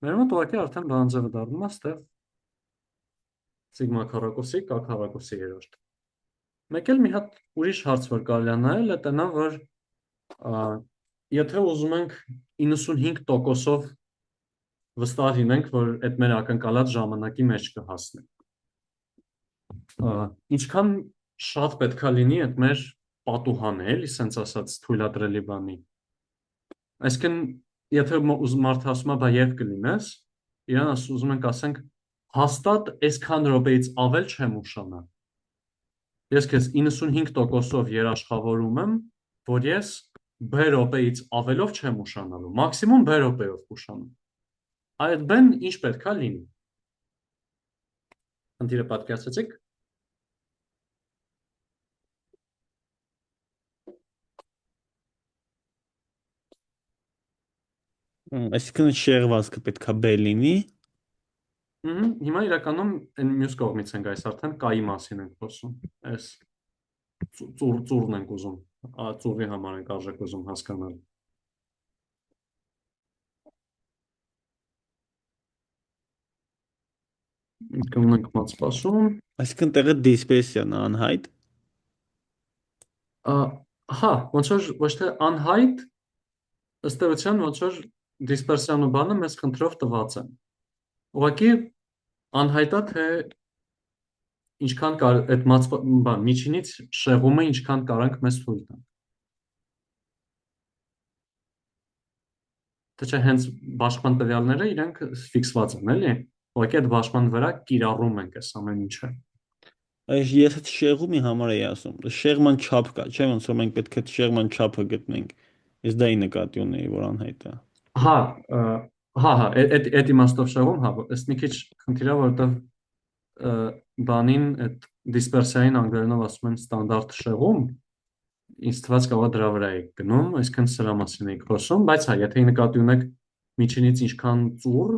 մեր մոտ ուղղակի արդեն բանաձևը դառնում է ստեղ սիգմա քառակուսի, կա քառակուսի երրորդ։ Մեկ էլ մի հատ ուրիշ հարց որ կարելի է նայել, դա նա որ եթե ուզում ենք 95%-ով վստահ լինենք, որ այդ մեր ակնկալած ժամանակի մեջ կհասնենք։ Ինչքան շատ պետքա լինի այդ մեր պատուհանը, էլի, սենց ասած թույլատրելի բանի։ Այսինքն եթե մարդը ասում է, բա երբ կլինես, իրան ուզում ենք ասենք հաստատ այսքան րոպեից ավել չեմ ուշանա։ Ես քեզ 95%-ով երաշխավորում եմ, որ ես B րոպեից ավելով չեմ ուշանալու, մաքսիմում B րոպեով կուշանամ։ Այդ B-ն ինչ պետք է լինի։ Խնդիրը պատկերացրեցիք։ Այսինքն շեղվածքը պետքա B լինի։ Հիմա իրականում այն մյուս կողմից ենք այս արդեն կայի մասին ենք խոսում։ Այս ծուրն ենք ուզում, ծուրի համար ենք արժեք ուզում հասկանալ։ Կմնանք մոտ սպասում։ Այսինքն տեղը դիսպերսիան է անհայտ։ Հա, ոնց որ ոչ թե անհայտ, ըստ էության ոնց որ դիսպերսիան ու բանը մեզ խնդրով տված են։ Ուղղակի անհայտա թե ինչքան այդ միջինից շեղումը ինչքան կարանք մեզ թույլ տան։ Թե չէ հենց բաշխման տվյալները իրենք ֆիքսված են, էլի։ Ուղղակի այդ բաշխման վրա կիրառում ենք այս ամեն ինչը։ Այս ես այդ շեղումի համար էի ասում։ Շեղման չափ կա, չէ՞, ոնց որ մենք պետք է շեղման չափը գտնենք։ Ես դա ի նկատի ունեի, որ անհայտ է։ Հա, այդ իմաստով շեղում, հա, ըստ մի քիչ խնդիր է, որովհետև բանին այդ դիսպերսիային անգլերենով ասում են ստանդարտ շեղում, ինձ թվաց կարող է դրա վրա եք գնում, այսինքն սրա մասին եք խոսում, բայց հա, եթե նկատի ունեք միջինից ինչքան ծուռ,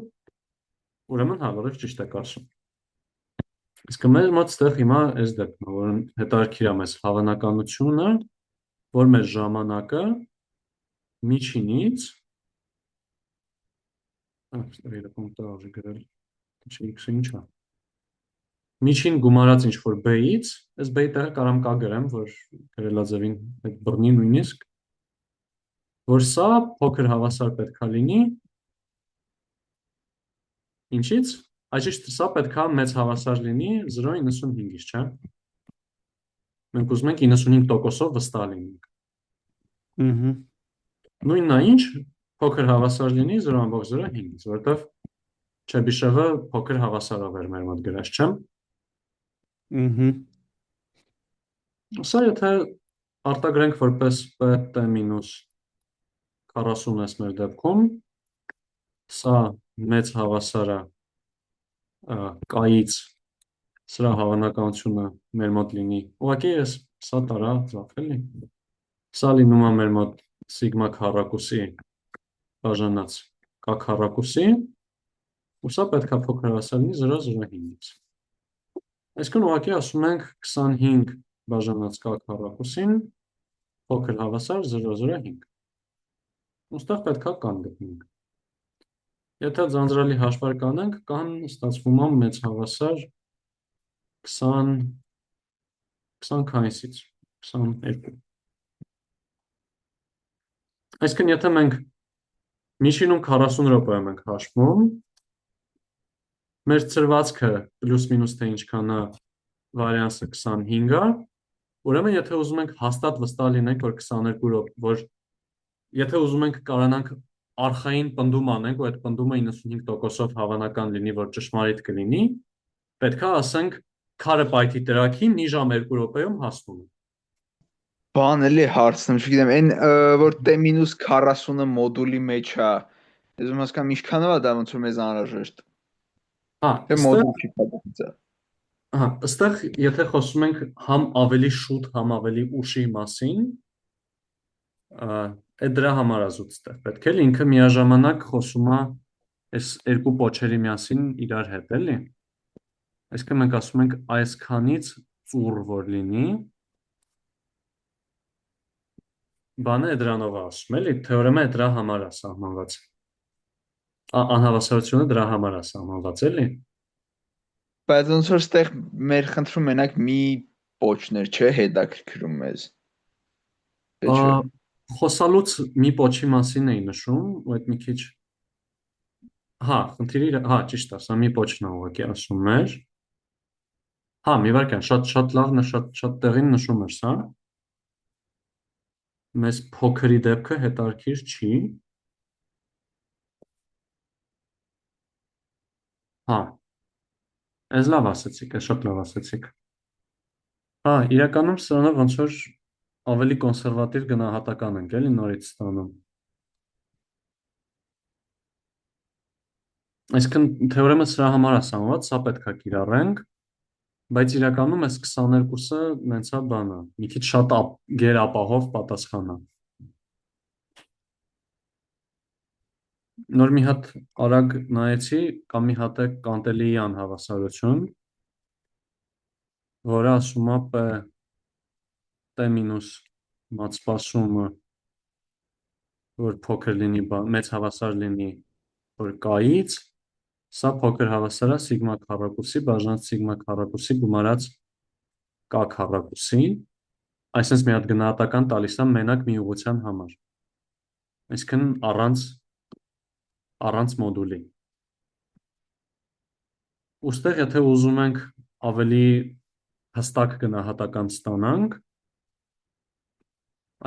ուրեմն հա, որոշ ճիշտ եք ասում։ Իսկ մեր մոտ ստեղ հիմա այս դեպքն է, որ հետաքրքիր է մեզ հավանականությունը, որ մեր ժամանակը միջինից միջին գումարած ինչ որ B-ից, այս B-ի տեղը կարամ կա գրեմ, որ գրելաձևին այդ բռնի նույնիսկ, որ սա փոքր հավասար պետքա լինի, ինչից, այժիշտ սա պետքա մեծ հավասար լինի 0.95-ից, չէ։ Մենք ուզում ենք 95%-ով վստահ լինենք։ Նույնն է ինչ, փոքր հավասար լինի 0.05-ից, որովհետև Չեբիշևը փոքր հավասարով էր մեր մոտ գրած, չէ՞։ Սա եթե արտագրենք որպես PT մինուս 40 ես մեր դեպքում, սա մեծ հավասարը կայից սրա հավանականությունը մեր մոտ լինի, ուղղակի ես սա տարա ծախելի, սա լինում է մեր մոտ սիգմա քառակուսի բաժանած K քառակուսի, ու սա պետք է փոքր հավասար լինի 0.05-ից։ Այսինքն ուղղակի ասում ենք 25 բաժանած K քառակուսին փոքր հավասար 0.05։ Ուստեղ պետք է կան գտնենք։ Եթե ձանձրալի հաշվար կանենք, կան ստացվում է մեծ հավասար 20 քայնսից 22։ Այսինքն եթե մենք միջինում 40 րոպեում ենք հաշվում, մեր ծրվածքը պլյուս մինուս թե ինչքան է վարիանսը 25 է, ուրեմն եթե ուզում ենք հաստատ վստահ լինենք, որ 22 րոպե, որ եթե ուզում ենք կարողանանք արխային պնդում անենք, ու այդ պնդումը 95%-ով հավանական լինի, որ ճշմարիտ կլինի, պետքա ասենք քարը պայթի տրակի մի ժամ 2 րոպեում հասնում է։ Բան էլի հարցնում, չգիտեմ, այն որ T-40-ը մոդուլի մեջ է, ես ում հասկանում ինչքանով է դա ոնց որ մեզ անհրաժեշտ։ Հա, Թե մոդուլ չի պատկերացա։ Հա, այստեղ եթե խոսում ենք համ ավելի շուտ, համ ավելի ուշի մասին, այդ դրա համար ազուտ ստեղ պետք է ինքը միաժամանակ խոսում է այս երկու պոչերի միասին իրար հետ, էլի։ Այսինքն մենք ասում ենք այսքանից ծուռ որ լինի, բանը դրանով է ասում, էլի, թեորեմը դրա համար է սահմանված։ Անհավասարությունը դրա համար է սահմանված, էլի։ Բայց ոնց որ ստեղ մեր խնդրում մենակ մի պոչներ, չէ, հետաքրքրում մեզ։ Թե չէ։ Խոսալուց մի պոչի մասին էի նշում, ու այդ մի քիչ հա, խնդիրը, հա, ճիշտ է, սա մի պոչն է ուղղակի ասում էր։ Հա, մի վարքան, շատ լավն է, շատ տեղին նշում էր սա։ Մեզ փոքրի դեպքը հետաքրքիր չի։ Հա, այս լավ ասացիք, այս շատ լավ ասացիք։ Հա, իրականում սրանով ոնց որ ավելի կոնսերվատիվ գնահատական ենք էլի նորից ստանում։ Այսինքն թեորեմը սրա համար է սանված, սա պետք է կիրառենք, բայց իրականում այս 22-ը նենցա բան է, մի քիչ շատ գերապահով պատասխան է։ Նոր մի հատ արագ նայեցի, կամ մի հատ է Կանտելիյան հավասարություն, որը ասում է P մինուս մատսպասումը, որ փոքր լինի, մեծ հավասար լինի, որ կայից, սա փոքր հավասար է սիգմա քառակուսի բաժանած սիգմա քառակուսի գումարած K քառակուսին, այսինքն մի հատ գնահատական տալիս է մենակ մի ուղղության համար։ Այսինքն առանց մոդուլի։ Ուստեղ եթե ուզում ենք ավելի հստակ գնահատական ստանանք,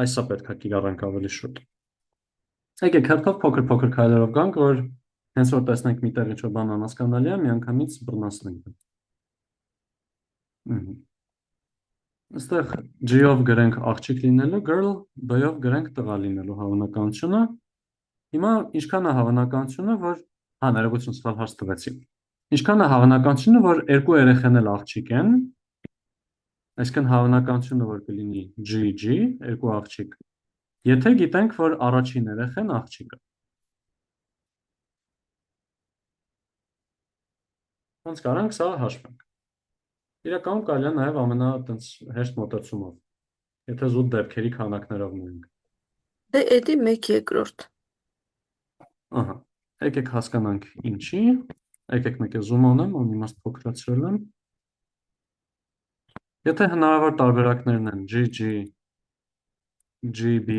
այսա պետք է կիրառենք ավելի շուտ։ Եկեք հերթով փոքր քայլերով գանք, որ հենց որ տեսնենք միտեղ ինչ-որ բան անհասկանալի է, միանգամից բռնացնենք։ Այստեղ G-ով գրենք աղջիկ լինելու girl, B-ով գրենք տղա լինելու հավանականությունը։ Հիմա ինչքան է հավանականությունը, որ ներողություն, սխալ հարց տվեցի։ Ինչքան է հավանականությունը, որ երկու երեխան էլ աղջիկ են, այսինքն հավանականությունը, որ կլինի GG, երկու աղջիկ, եթե գիտենք, որ առաջին երեխան աղջիկ է։ Ոնց կարանք սա հաշվենք։ Իրականում կարելի է նաև ամենատենց հեշտ մոտեցումով, եթե զուտ դեպքերի քանակներով նայենք։ Դե էդի 1/2։ Ահա, եկեք հասկանանք ինչի, եկեք մեկ է զում անեմ, անիմաստ փոքրացրել եմ։ Եթե հնարավոր տարբերակներն են GG, GB,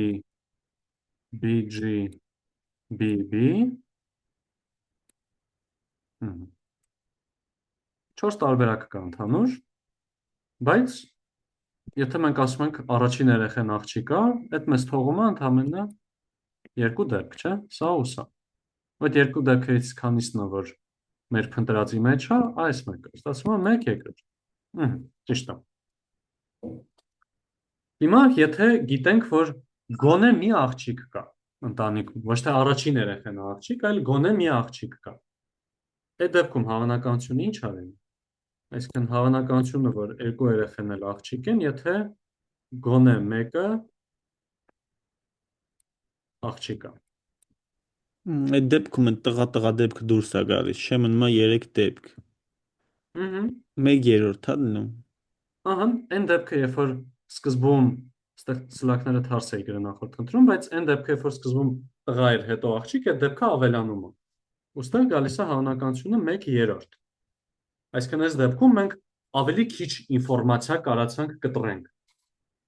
BG, BB, 4 տարբերակ կա ընդհանուր, բայց եթե մենք ասում ենք առաջին երեխան աղջիկ է, այդ մեզ թողում է ընդհանրապես երկու դեպք, չէ՞, սա ու սա։ Այդ երկու դեպքերից քանիսն է, որ մեր փնտրածի մեջ է, այս մեկը, ստացվում է 1/2։ Ճիշտ է։ Հիմա եթե գիտենք, որ գոնե մի աղջիկ կա ընտանիքում, ոչ թե առաջին երեխան աղջիկ, այլ գոնե մի աղջիկ կա։ Այդ դեպքում հավանականությունը ինչ արին։ Այսինքն հավանականությունը, որ երկու երեխան էլ աղջիկ են, եթե գոնե մեկը աղջիկ է։ Այդ դեպքում են տղա դեպքը դուրս է գալիս, չէ՞, մնում է 3 դեպք։ 1/3 է դնում։ Ահա, այն դեպքը, երբ որ սկզբում այստեղ սլակները թարս էի գրել նախորդ ընտրում, բայց այն դեպքը, երբ որ սկզբում տղա էր, հետո աղջիկ, այդ դեպքը ավելանում է։ Ուստեղ գալիս է հավանականությունը 1/3։ Այսինքն այս դեպքում մենք ավելի քիչ ինֆորմացիա կարացանք կտրենք։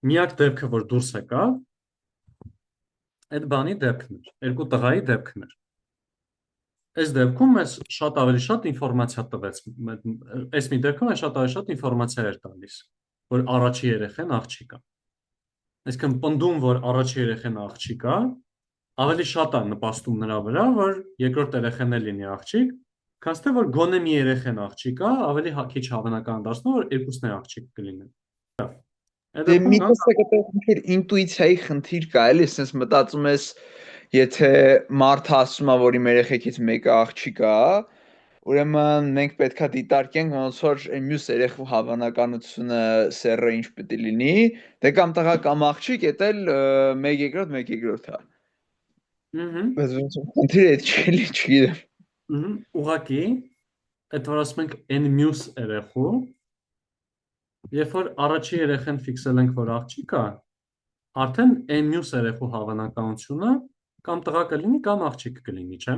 Միակ դեպքը, որ դուրս եկավ, այդ բանի դեպքն էր, երկու տղայի դեպքն էր։ Այս դեպքում ես շատ ավելի շատ ինֆորմացիա տվեց, այս մի դեպքում ես շատ ավելի շատ ինֆորմացիա էր տալիս, որ առաջի երեխան աղջիկ է։ Այսինքն պնդում, որ առաջի երեխան աղջիկ է, ավելի շատ է նպաստում նրա վրա, որ երկրորդ երեխան էլ լինի աղջիկ, քան թե որ գոնե մի երեխան աղջիկ է, ավելի քիչ հավանական դարձնում, որ երկուսն էլ աղջիկ կլինեն։ Դե մի տեսակ ինտուիցիայի խնդիր կա, էլի, sense մտածում ես, եթե մարդ ասում է, որ իմ երեխեքից մեկը աղջիկ է, ուրեմն մենք պետքա դիտարկենք ոնց որ այն մյուս երեխու հավանականությունը սեռը ինչ պետք է լինի, դե կամ տղա կամ աղջիկ, դա էլ 1/2 է։ Բայց ոնց խնդիրը չէ, չգիտեմ։ Ուղղակի, այդ որ ասում ենք այն մյուս երեխու, երբ որ առաջի երեխան ֆիքսել ենք, որ աղջիկ է, արդեն այն մյուս երեխու հավանականությունը կամ տղա կլինի, կամ աղջիկ կլինի, չէ՞։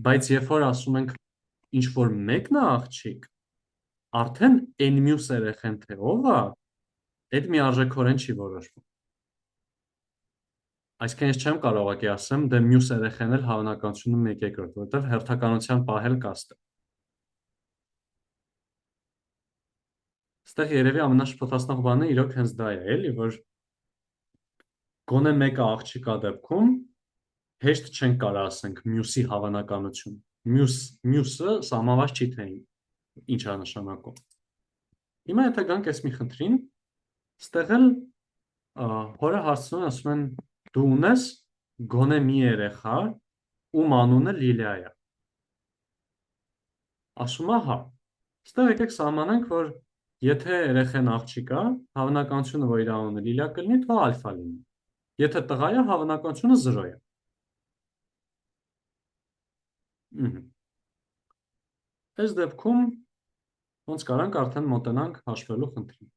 Բայց երբ որ ասում ենք ինչ որ մեկն է աղջիկ, արդեն այն մյուս երեխան թե ով է, այդ միարժեքորեն չի որոշվում։ Այսինքն ես չեմ կարող ասեմ, դե մյուս երեխան էլ հավանականությունը 1/2, որովհետև հերթականության պահել կաստ է։ Այստեղ երևի ամենաշփոթացնող բանը իրոք հենց դա է, էլի, որ գոնե մեկը աղջիկա դեպքում հեշտ չենք կարող ասենք մյուսի հավանականություն։ մյուսը սահմանված չի թե ինչ է նշանակում։ Հիմա եթե գանք այս մի խնդրին, ստեղ էլ հորը հարցնում են, ասում են դու ունես գոնե մի երեխա, ում անունը Լիլիա է։ Ասում է հա։ Ստեղ եկեք սահմանենք, որ եթե երեխան աղջիկ է, հավանականությունը, որ իր անունը Լիլիա կլինի, թող ալֆա լինի։ Եթե տղա է, հավանականությունը 0 է։ Այս դեպքում ոնց կարանք արդեն մոտենանք հաշվելու խնդրին։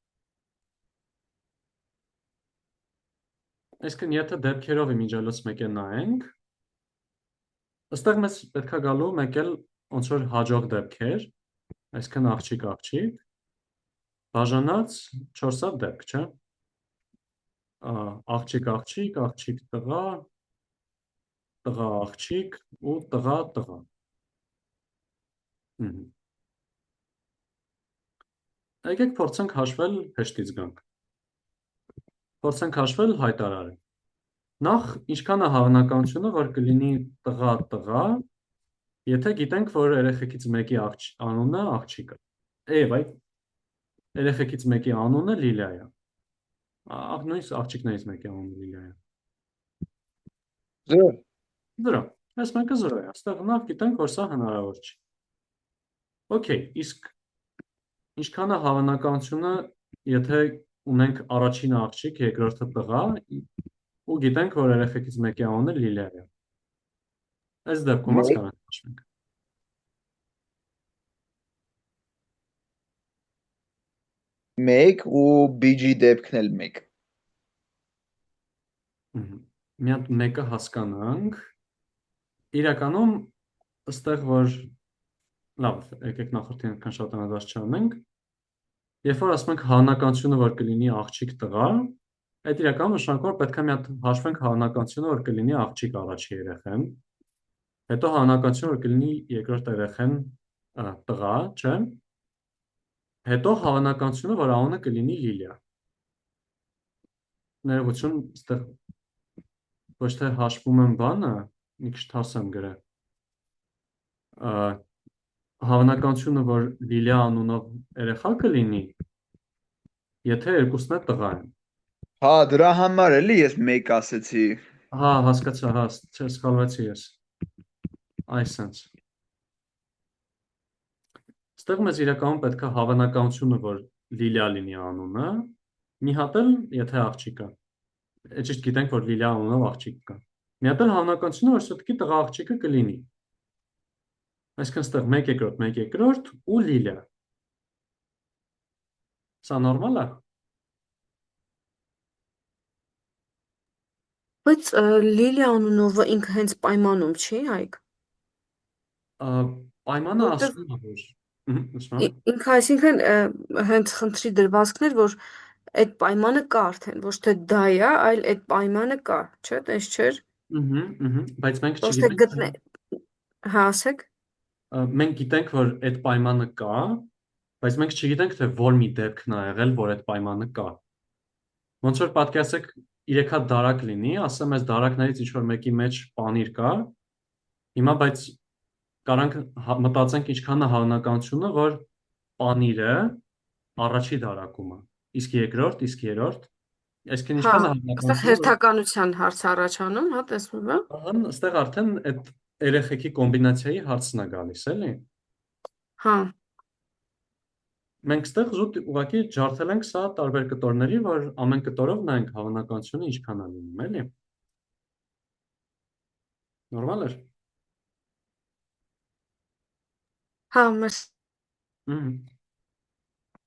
Այսինքն եթե դեպքերով իմիջիալոց մեկ է նայենք, այստեղ մեզ պետք է գալու մեկ էլ ոնց որ հաջող դեպքեր, այսինքն աղջիկ, բաժանած 4 հատ դեպք, չէ՞։ Աղջիկ, տղա, աղջիկ ու տղա։ Եկեք փորձենք հաշվել հեշտից գանք։ Փորձենք հաշվել հայտարարել։ Նախ ինչքան է հավանականությունը, որ կլինի տղա, եթե գիտենք, որ երեխեքից մեկի անունը աղջիկ է։ Այդ երեխեքից մեկի անունը Լիլիա է։ Նույնիսկ աղջիկներից մեկի անունը Լիլիա է։ 0 0։ Այս մեկը 0 է։ Այստեղ նախ գիտենք, որ սա հնարավոր չի։ Okay, իսկ ինչքան է հավանականությունը, եթե ունենք առաջինը աղջիկ, երկրորդը տղա, ու գիտենք, որ երեխեքից մեկի անունը Լիլիա է։ Այս դեպքում ոնց կարանք հաշվենք։ Մեկ ու BG դեպքն էլ 1։ Մի հատ մեկը հասկանանք։ Իրականում ըստեղ որ լավ, եկեք նախորդին այնքան շատ անհրաժեշտ չանենք։ Երբ որ ասում ենք հավանականությունը, որ կլինի աղջիկ տղա, այդ իրականում նշանակում է պետք է մի հատ հաշվենք հավանականությունը, որ կլինի աղջիկ առաջի երեխան, հետո հավանականությունը, որ կլինի երկրորդ երեխան տղա, չէ՞։ Հետո հավանականությունը, որ անունը կլինի Լիլիա։ Ներողություն, այստեղ ոչ թե հաշվում եմ բանը, մի քիչ թաս եմ գրել։ Հավանականությունը, որ Լիլիա անունով երեխա կլինի, եթե երկուսն էլ տղա են։ Հա, դրա համար էլի ես 1 ասեցի։ Հա, հասկացա, հա, սխալվեցի ես։ Այսպես։ Ստեղ մեզ իրականում պետք է հավանականությունը, որ Լիլիա լինի անունը, մի հատ էլ, եթե աղջիկ կա։ Ճիշտ գիտենք, որ Լիլիա անունով աղջիկ կա։ Մի հատ էլ հավանականությունը, որ սուտքի տղա աղջիկը կլինի։ Այսինքն ստեղ 1 երկրորդ ու Լիլիա։ Սա նորմալ է։ Բայց Լիլիա անունովը ինքը հենց պայմանում չի, Հայկ։ Պայմանը ասում է, որ Ինքը այսինքն հենց խնդրի դրվածքն էր, որ այդ պայմանը կա արդեն, ոչ թե դա է, այլ այդ պայմանը կա, չէ՞, տես չէր։ Բայց մենք Ոչ թե չգիտենք, գտնե։ Հա, ասեք։ մենք գիտենք, որ այդ պայմանը կա, բայց մենք չգիտենք, թե որ մի դեպքն է եղել, որ այդ պայմանը կա։ Ոնց որ պատկերացեք 3 հատ դարակ լինի, ասեմ այս դարակներից ինչ որ մեկի մեջ պանիր կա, հիմա բայց կարանք մտածենք ինչքան է հավանականությունը, որ պանիրը առաջի դարակում է, իսկ երկրորդ, իսկ երրորդ, այսինքն Հա, ինչքան է այստեղ հավանականությունը, հերթականության հարց առաջանում, հա, տեսնում եմ։ որ այստեղ արդեն այդ երեխեքի կոմբինացիայի հարցն է գալիս, էլի։ Հա։ Մենք այստեղ զուտ ուղղակի ջարդել ենք սա տարբեր կտորների, որ ամեն կտորով նայենք հավանականությունը ինչքան է լինում, էլի։ Նորմալ է։ Հա, մեզ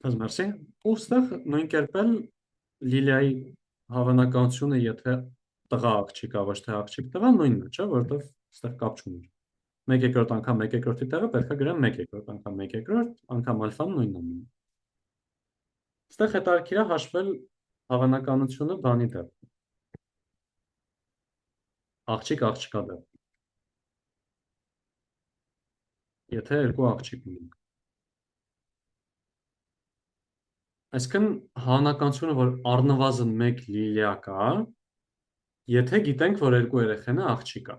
Аз մերսի։ Ու այստեղ նույն կերպ էլ Լիլիայի հավանականությունը, եթե տղա աղջիկ է, ոչ թե աղջիկ տղա, նույնն է, չէ՞, որովհետև այստեղ կապ չունի։ 1 երկրորդ անգամ 1 երկրորդի տեղը պետք է գրեմ 1 երկրորդ անգամ 1 երկրորդ, անգամ ալֆան նույնն է մնում։ Այստեղ հետաքրքիր է հաշվել հավանականությունը բանի դեպքում։ Աղջիկա դեպքում։ Եթե երկու աղջիկ ունենք։ Այսինքն հավանականությունը, որ առնվազն 1 Լիլիա կա, եթե գիտենք, որ երկու երեխան է աղջիկ է։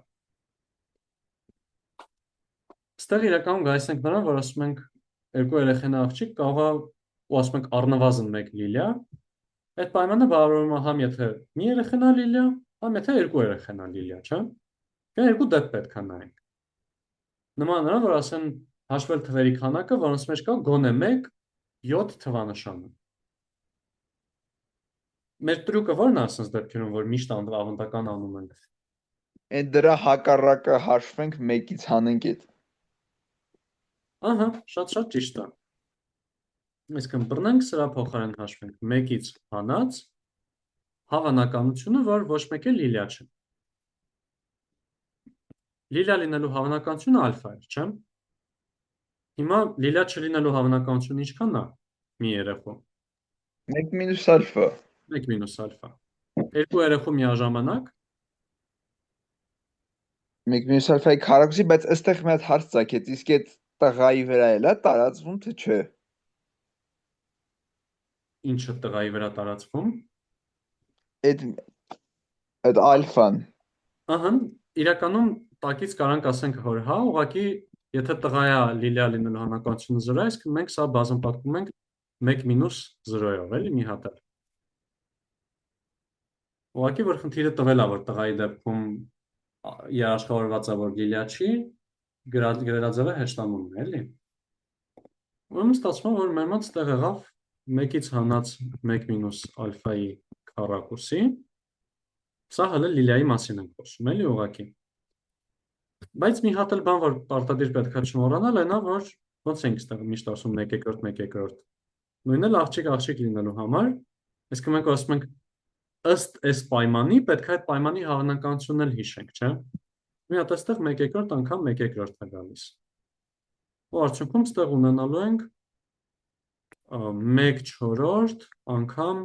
Ստեղ իրականում գայս ենք նրան, որ ասում ենք երկու երեխան աղջիկ կարող է ու ասում ենք առնվազն մեկ լիլիա, այդ պայմանը բավարարում է համ եթե մի երեխան լիլիա, համ եթե երկու երեխան լիլիա, չէ՞։ Դա երկու դեպք պետք է նայենք։ Նման նրան, որ ասեն հաշվել թվերի քանակը, որոնց մեջ կա գոնե 1 7 թվանշանը։ Մեր տրուկը ո՞րն է ասենց դեպքերում, որ միշտ ավանդական անում ենք։ Այդ դրա հակառակը հաշվենք 1-ից հանենք այդ։ Ահա, շատ ճիշտ է։ Այսինքն բռնենք սրա փոխարեն հաշվենք 1-ից հանած հավանականությունը, որ ոչ մեկը լիլիա չէ։ Լիլիա լինելու հավանականությունը ալֆա է, չէ՞։ Հիմա լիլիա չլինելու հավանականությունը ինչքան է մի երեխու։ 1 մինուս ալֆա։ 1 մինուս ալֆա։ Երկու երեխու միաժամանակ 1 մինուս ալֆայի քառակուսի, բայց այստեղ մի հատ հարց ծագեց, իսկ այդ տղայի վրա էլ է տարածվում, թե չէ։ ինչը տղայի վրա տարածվում։ Այդ ալֆան։ Ահա, իրականում տակից կարանք ասենք, որ հա, ուղղակի եթե տղայա լիլիա լինելու հավանականությունը 0 է, իսկ մենք սա բազմապատկում ենք 1 մինուս 0-ով, էլի մի հատ։ Ուղղակի որ խնդիրը տվել է, որ տղայի դեպքում երաշխավորված է, որ լիլիա չի, գրելաձևը հեշտանում է, էլի։ Ուրեմն ստացվում է, որ մեր մոտ ստեղ եղավ 1-ից հանած 1 մինուս ալֆայի քառակուսի։ Սա հələ լիլիայի մասին ենք խոսում, էլի ուղղակի։ Բայց մի հատ էլ բան, որ պարտադիր պետք է չմոռանալ, այնա, որ ոնց ենք ստեղ միշտ ասում 1/1/1, նույնն էլ աղջիկ լինելու համար, այսինքն մենք ասում ենք ըստ այս պայմանի պետք է այդ պայմանի հավանականությունն էլ հիշենք, չէ՞։ Մի հատ այստեղ 1/2 անգամ 1/2 է գալիս։ Ու արդյունքում ստեղ ունենալու ենք 1/4 անգամ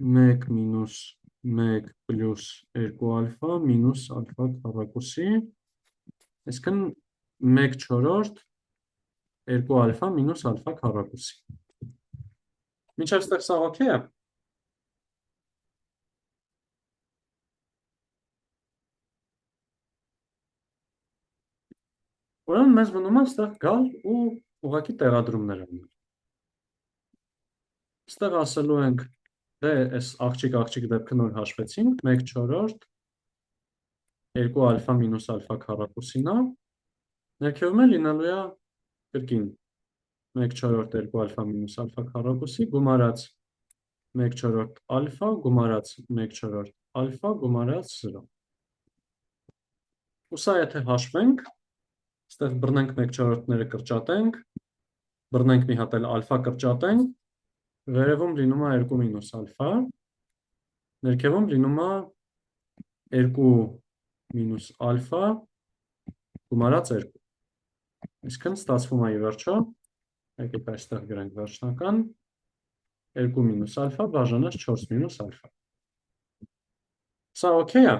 1 մինուս 1 պլյուս 2 ալֆա մինուս ալֆա քառակուսի, այսինքն 1/4 2 ալֆա մինուս ալֆա քառակուսի։ Մինչև ստեղ սա օքեյ է։ Ուրեմն մեզ մնում է ստեղ գալ ու ուղղակի տեղադրումներ անել։ Ստեղ ասելու ենք դե այս աղջիկ դեպքը նոր հաշվեցինք 1/4 2 ալֆա մինուս ալֆա քառակուսին է։ Ներքևում է լինելու է կրկին 1/4 2 ալֆա մինուս ալֆա քառակուսի գումարած 1/4 ալֆա գումարած 1/4 ալֆա գումարած 0։ Ու սա եթե հաշվենք, ստեղ բռնենք 1/4-ները կրճատենք, բռնենք մի հատ էլ ալֆա կրճատենք, վերևում լինում է 2 մինուս ալֆա, ներքևում լինում է 2 մինուս ալֆա գումարած 2։ Այսինքն ստացվում է ի վերջո, եկեք այստեղ գրենք վերջնական 2 մինուս ալֆա բաժանած 4 մինուս ալֆա։ Սա օքեյ է։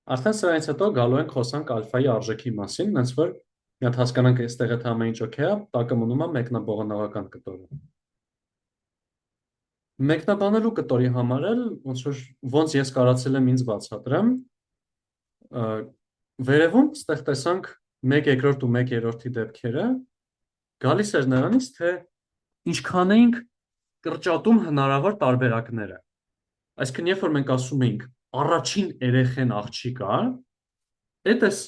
Արդեն սրանից հետո գալու ենք խոսանք ալֆայի արժեքի մասին, հենց որ մի հատ հասկանանք այստեղ այդ ամեն ինչ օքեյ է, տակը մնում է մեկնաբողանաղական կտորը։ Մեկնաբանելու կտորի համար էլ ոնց ես կարացել եմ ինձ բացատրեմ, վերևում ստեղ տեսանք 1/2 ու 1/3-ի դեպքերը, գալիս էր նրանից, թե ինչքան էինք կրճատում հնարավոր տարբերակները։ Այսինքն երբ որ մենք ասում էինք առաջին երեխան աղջիկա, այդ էս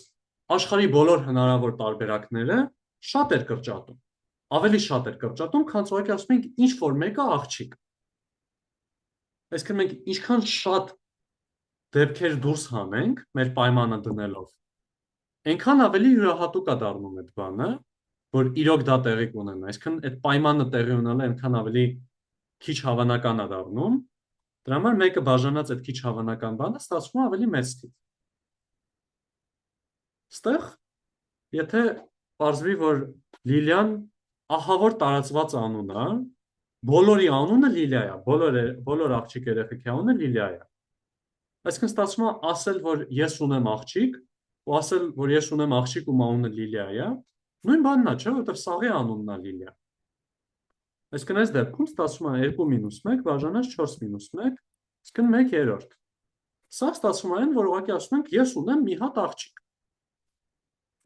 աշխարհի բոլոր հնարավոր տարբերակները շատ էր կրճատում։ Ավելի շատ էր կրճատում, քան ուղղակի ասում ենք ինչ որ մեկը աղջիկ։ Այսինքն մենք ինչքան շատ դեպքեր դուրս հանենք մեր պայմանը դնելով, այնքան ավելի յուրահատուկ է դառնում այդ բանը, որ իրոք դա տեղի կունենա։ Այսինքն այդ պայմանը տեղի ունենալը այնքան ավելի քիչ հավանական է դառնում։ Դրա համար մեկը բաժանած այդ քիչ հավանական բանը ստացվում է ավելի մեծ թիվ։ Ստեղ, եթե պարզվի, որ Լիլիան ահավոր տարածված անուն է, բոլորի անունը Լիլիա է, բոլոր աղջիկ երեխեքի անունը Լիլիա է։ Այսինքն ստացվում է ասել, որ ես ունեմ աղջիկ, ու ասել, որ ես ունեմ աղջիկ ու անունը Լիլիա է, նույն բանն է, չէ՞, որովհետև սաղի անունն է Լիլիա։ Այսինքն այս դեպքում ստացվում է 2 մինուս 1 բաժանած 4 մինուս 1, այսինքն 1/3։ Սա ստացվում է այն, որ ուղղակի ասում ենք ես ունեմ մի հատ աղջիկ։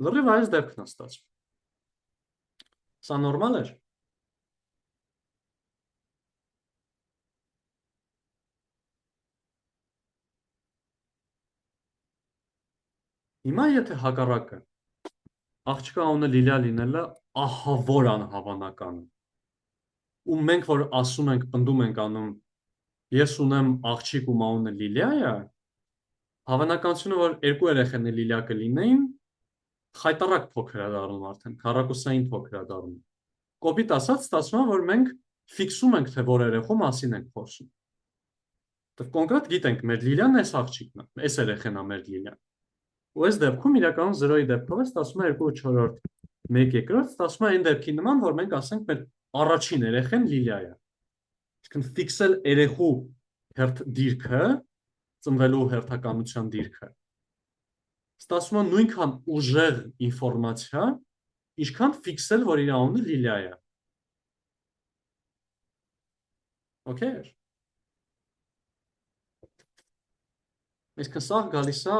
Լրիվ այս դեպքն է ստացվում։ Սա նորմալ է։ Հիմա եթե հակառակը աղջկա անունը Լիլիա լինելը ահա որ անհավանական է։ Ու մենք որ ասում ենք, պնդում ենք անում ես ունեմ աղջիկ ում անունը Լիլիա է, հավանականությունը որ երկու երեխաներ Լիլիա կլինեին, խայտառակ փոքր է դառնում արդեն, քառակուսային փոքր է դառնում։ Կոպիտ ասած, ստացվում է, որ մենք ֆիքսում ենք, թե որ երեխու մասին ենք խոսում։ Դեռ կոնկրետ գիտենք, մեր Լիլիան այս աղջիկն է, այս երեխան է մեր Լիլիան։ Ու այս դեպքում իրականում 0-ի դեպքով է ստացվում է 2/4, 1/2, ստացվում է այն դեպքի նման, որ մենք ասենք մեր առաջին երեխան Լիլիա է։ Այսինքն ֆիքսել երեխու հերթ դիրքը, ծնվելու հերթականության դիրքը։ Ստացվում է նույնքան ուժեղ ինֆորմացիա, ինչքան ֆիքսել, որ իր անունը Լիլիա է։ Okay։ Այսինքն սա գալիս է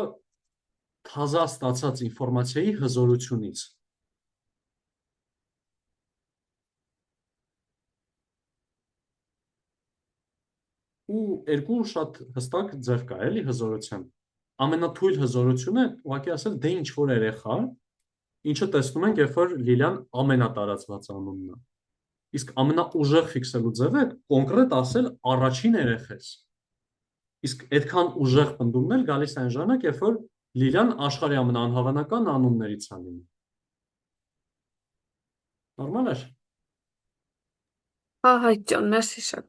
թազա ստացած ինֆորմացիայի հզորությունից։ Ու երկու շատ հստակ ձև կա, էլի հզորության։ Ամենաթույլ հզորությունը ուղղակի ասել դե ինչ որ երեխա, ինչը տեսնում ենք, երբ որ Լիլիան ամենատարածված անունն է։ Իսկ ամենաուժեղ ֆիքսելու ձևը կոնկրետ ասել առաջին երեխես։ Իսկ այդքան ուժեղ պնդումներ գալիս այն ժամանակ, երբ որ Լիլիան աշխարհի ամենաանհավանական անուններից է լինում։ Նորմալ է։ Հա, Հայկ ջան, մերսի շատ։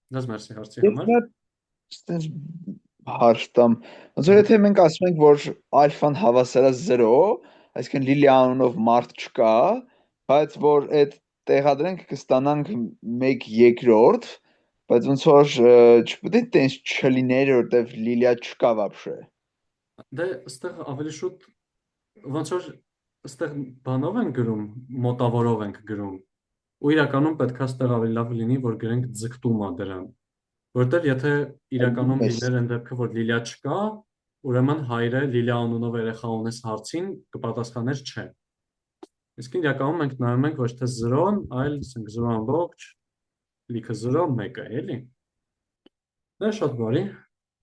Դες մերսի հարցի համար։ Ստենց հարց տամ։ Ոնց որ եթե մենք ասում ենք, որ ալֆան հավասար է 0, այսինքն Լիլիա անունով մարդ չկա, բայց որ այդ տեղադրենք կստանանք 1/2, բայց ոնց որ չպետք է տենց չլիներ, որտեվ Լիլիա չկա вообще։ Դե այստեղ ավելի շուտ ոնց որ այստեղ բանով են գրում, մոտավորով ենք գրում։ Ու իրականում պետք է այստեղ ավելի լավ լինի, որ գրենք ձգտում է դրան։ Որտեվ եթե իրականում լիներ այն դեպքը, որ Լիլիա չկա, ուրեմն հայրը Լիլիա անունով երեխա ունես հարցին կպատասխաներ չէ։ Իսկ իրականում մենք նայում ենք ոչ թե 0-ն, այլ 0.1 լիքը 0 1-ը, էլի։ Դա շատ բարի։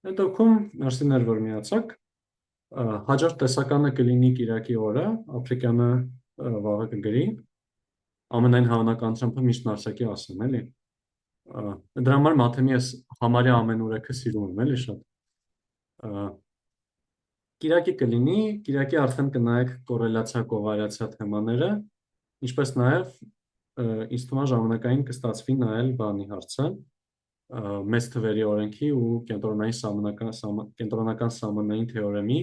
Այդ դեպքում մերսիներ, որ միացաք։ Հաջորդ տեսականը կլինի Կիրակի օրը, Աֆրիկյանը վաղը կգրի։ Ամենայն հավանականությամբ միշտ նարսակի ասեմ, էլի։ Դրա համար մաթեմի ես համարյա ամեն օրեքը սիրում եմ, էլի շատ։ Կիրակի կլինի, Կիրակի արդեն կնայեք կորելացիա, կովարիացիա թեմաները, ինչպես նաև ինձ թվում է ժամանակային կստացվի նայել բանի հարցը, մեծ թվերի օրենքի ու կենտրոնական սահմանային թեորեմի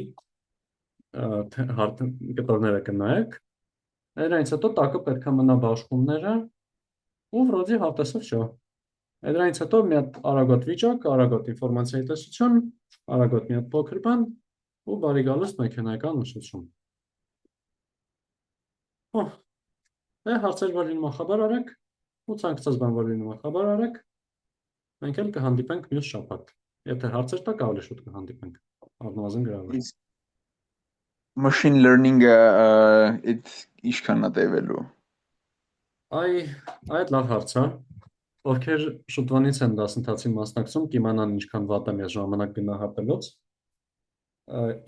կտորները կնայեք։ Դրանից հետո տակը պետք է մնա բաշխումները ու վրոդի հավտեսով շո։ Դրանից հետո մի հատ արագոտ վիճակ, արագոտ ինֆորմացիայի տեսություն, արագոտ մի հատ փոքր բան ու բարի գալուստ մեքենայական ուսուցում։ Դե հարցեր որ լինում խաբար արեք, ու ցանկացած բան որ լինում խաբար արեք, մենք էլ կհանդիպենք մյուս շաբաթ։ Եթե հարցեր տակ ավելի շուտ կհանդիպենք։ Առնվազն գրավոր։ Machine learning-ը այդ ինչքան է տևելու։ Այդ լավ հարց է։ Ովքեր շուտվանից են դասընթացին մասնակցում, կիմանան ինչքան վատ եմ ես ժամանակ գնահատելուց։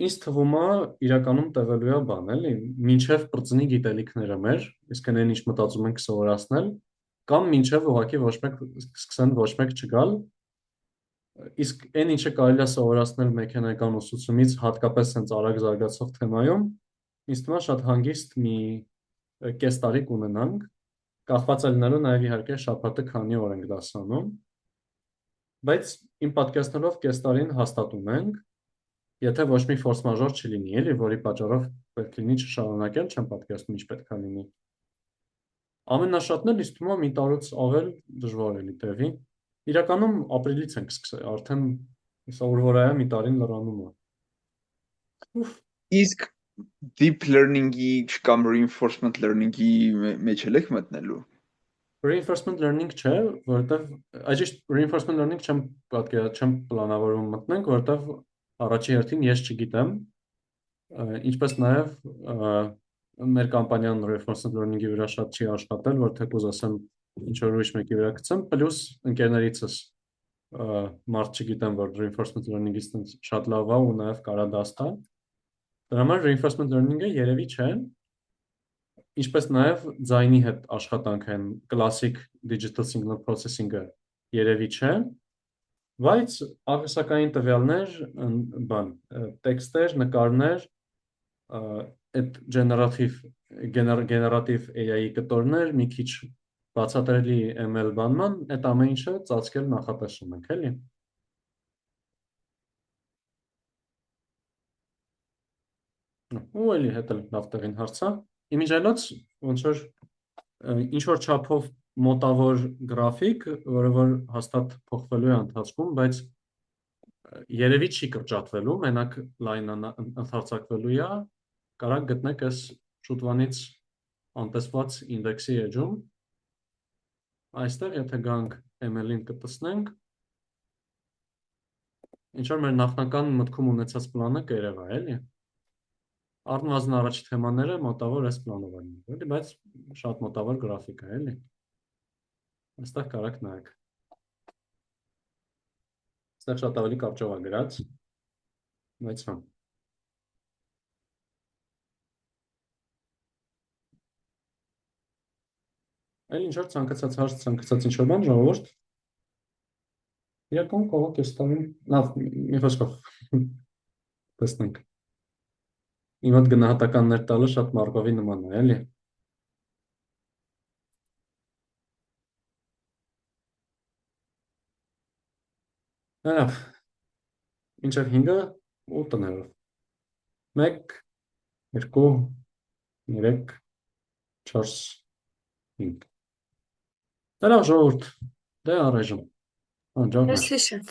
Ինձ թվում է իրականում տևելու է բան, էլի, մինչև պրծնի գիտելիքները մեր, իսկ այն ինչ մտածում ենք սովորացնել, կամ մինչև ուղղակի ոչ մեկ սկսեն ոչ մեկ չգալ, իսկ այն ինչը կարելի է սովորացնել մեքենայական ուսուցումից, հատկապես հենց արագ զարգացող թեմայում, ինձ թվում է շատ հանգիստ մի կես տարի կունենանք, կախված է լինելու նաև իհարկե շաբաթը քանի օր ենք դասանում, բայց իմ պատկերացնելով կես տարին հաստատում ենք, եթե ոչ մի ֆորս մաժոր չլինի, էլի, որի պատճառով պետք լինի չշարունակել, չեմ պատկերացնում ինչ պետք է լինի։ Ամենաշատն էլ ինձ թվում է մի տարուց ավել դժվար էլի տևի։ Իրականում ապրիլից ենք սկսել, արդեն սա ուրվորայա մի տարին լրանում է։ Իսկ deep learning-ի կամ reinforcement learning-ի մեջ եք մտնելու։ Reinforcement learning չէ, որովհետև այժմ reinforcement learning չեմ պլանավորում մտնենք, որովհետև առաջի հերթին ես չգիտեմ, ինչպես նաև մեր կամպանիան reinforcement learning-ի վրա շատ չի աշխատել, որ թեկուզ ասեմ ինչ որ ուրիշ մեկի վրա գցեմ, պլյուս ընկերներիցս մարդ չգիտեմ, որ reinforcement learning-ից շատ լավ է ու նաև կարա դաս տա։ Դրա համար reinforcement learning-ը երևի չէ, ինչպես նաև ձայնի հետ աշխատանք են classic digital signal processing-ը երևի չէ, բայց աղյուսակային տվյալներ, տեքստեր, նկարներ, այդ generative AI-ի կտորներ, մի քիչ բացատրելի ML բանման, այդ ամեն ինչը ծածկել նախատեսում ենք, էլի։ Ու էլի հետ էլ լավ տեղին հարցա։ Իմիջիայլոց ոնց որ ինչ որ չափով մոտավոր գրաֆիկ, որը որ հաստատ փոխվելու է ընթացքում, բայց երևի չի կրճատվելու, մենակ լայնը ընդարձակվելու է, կարակ գտնեք այս շուտվանից անտեսված ինդեքսի էջում։ Այստեղ եթե գանք ML-ին կտեսնենք, ինչ որ մեր նախնական մտքում ունեցած պլանը կերևա, էլի։ Առնվազն առաջի թեմաները մոտավոր այս պլանով են, էլի, բայց շատ մոտավոր գրաֆիկ է, էլի։ Այստեղ կարակ նայեք։ Այստեղ շատ ավելի կարճով է գրած, բայց հա։ Այլ ինչ որ ցանկացած հարց, ցանկացած ինչ որ բան, ժողովուրդ։ Իրական կողոք ես տալու։ Լավ, մի խոսքով։ Տեսնենք։ Իմ մոտ գնահատականներ տալը շատ Մարկովի նման է, էլի։ Լավ։ Մինչև 5-ը 8-ներով։ 1, 2, 3, 4, 5։ Լավ, ժողովուրդ։ Դե առայժմ։ Հաջողներ։ Ես հիշեմ։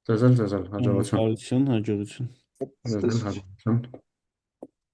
Ձեզ էլ հաջողություն։ Հաջողություն, հաջողություն։ Ձեզ էլ հաջողություն։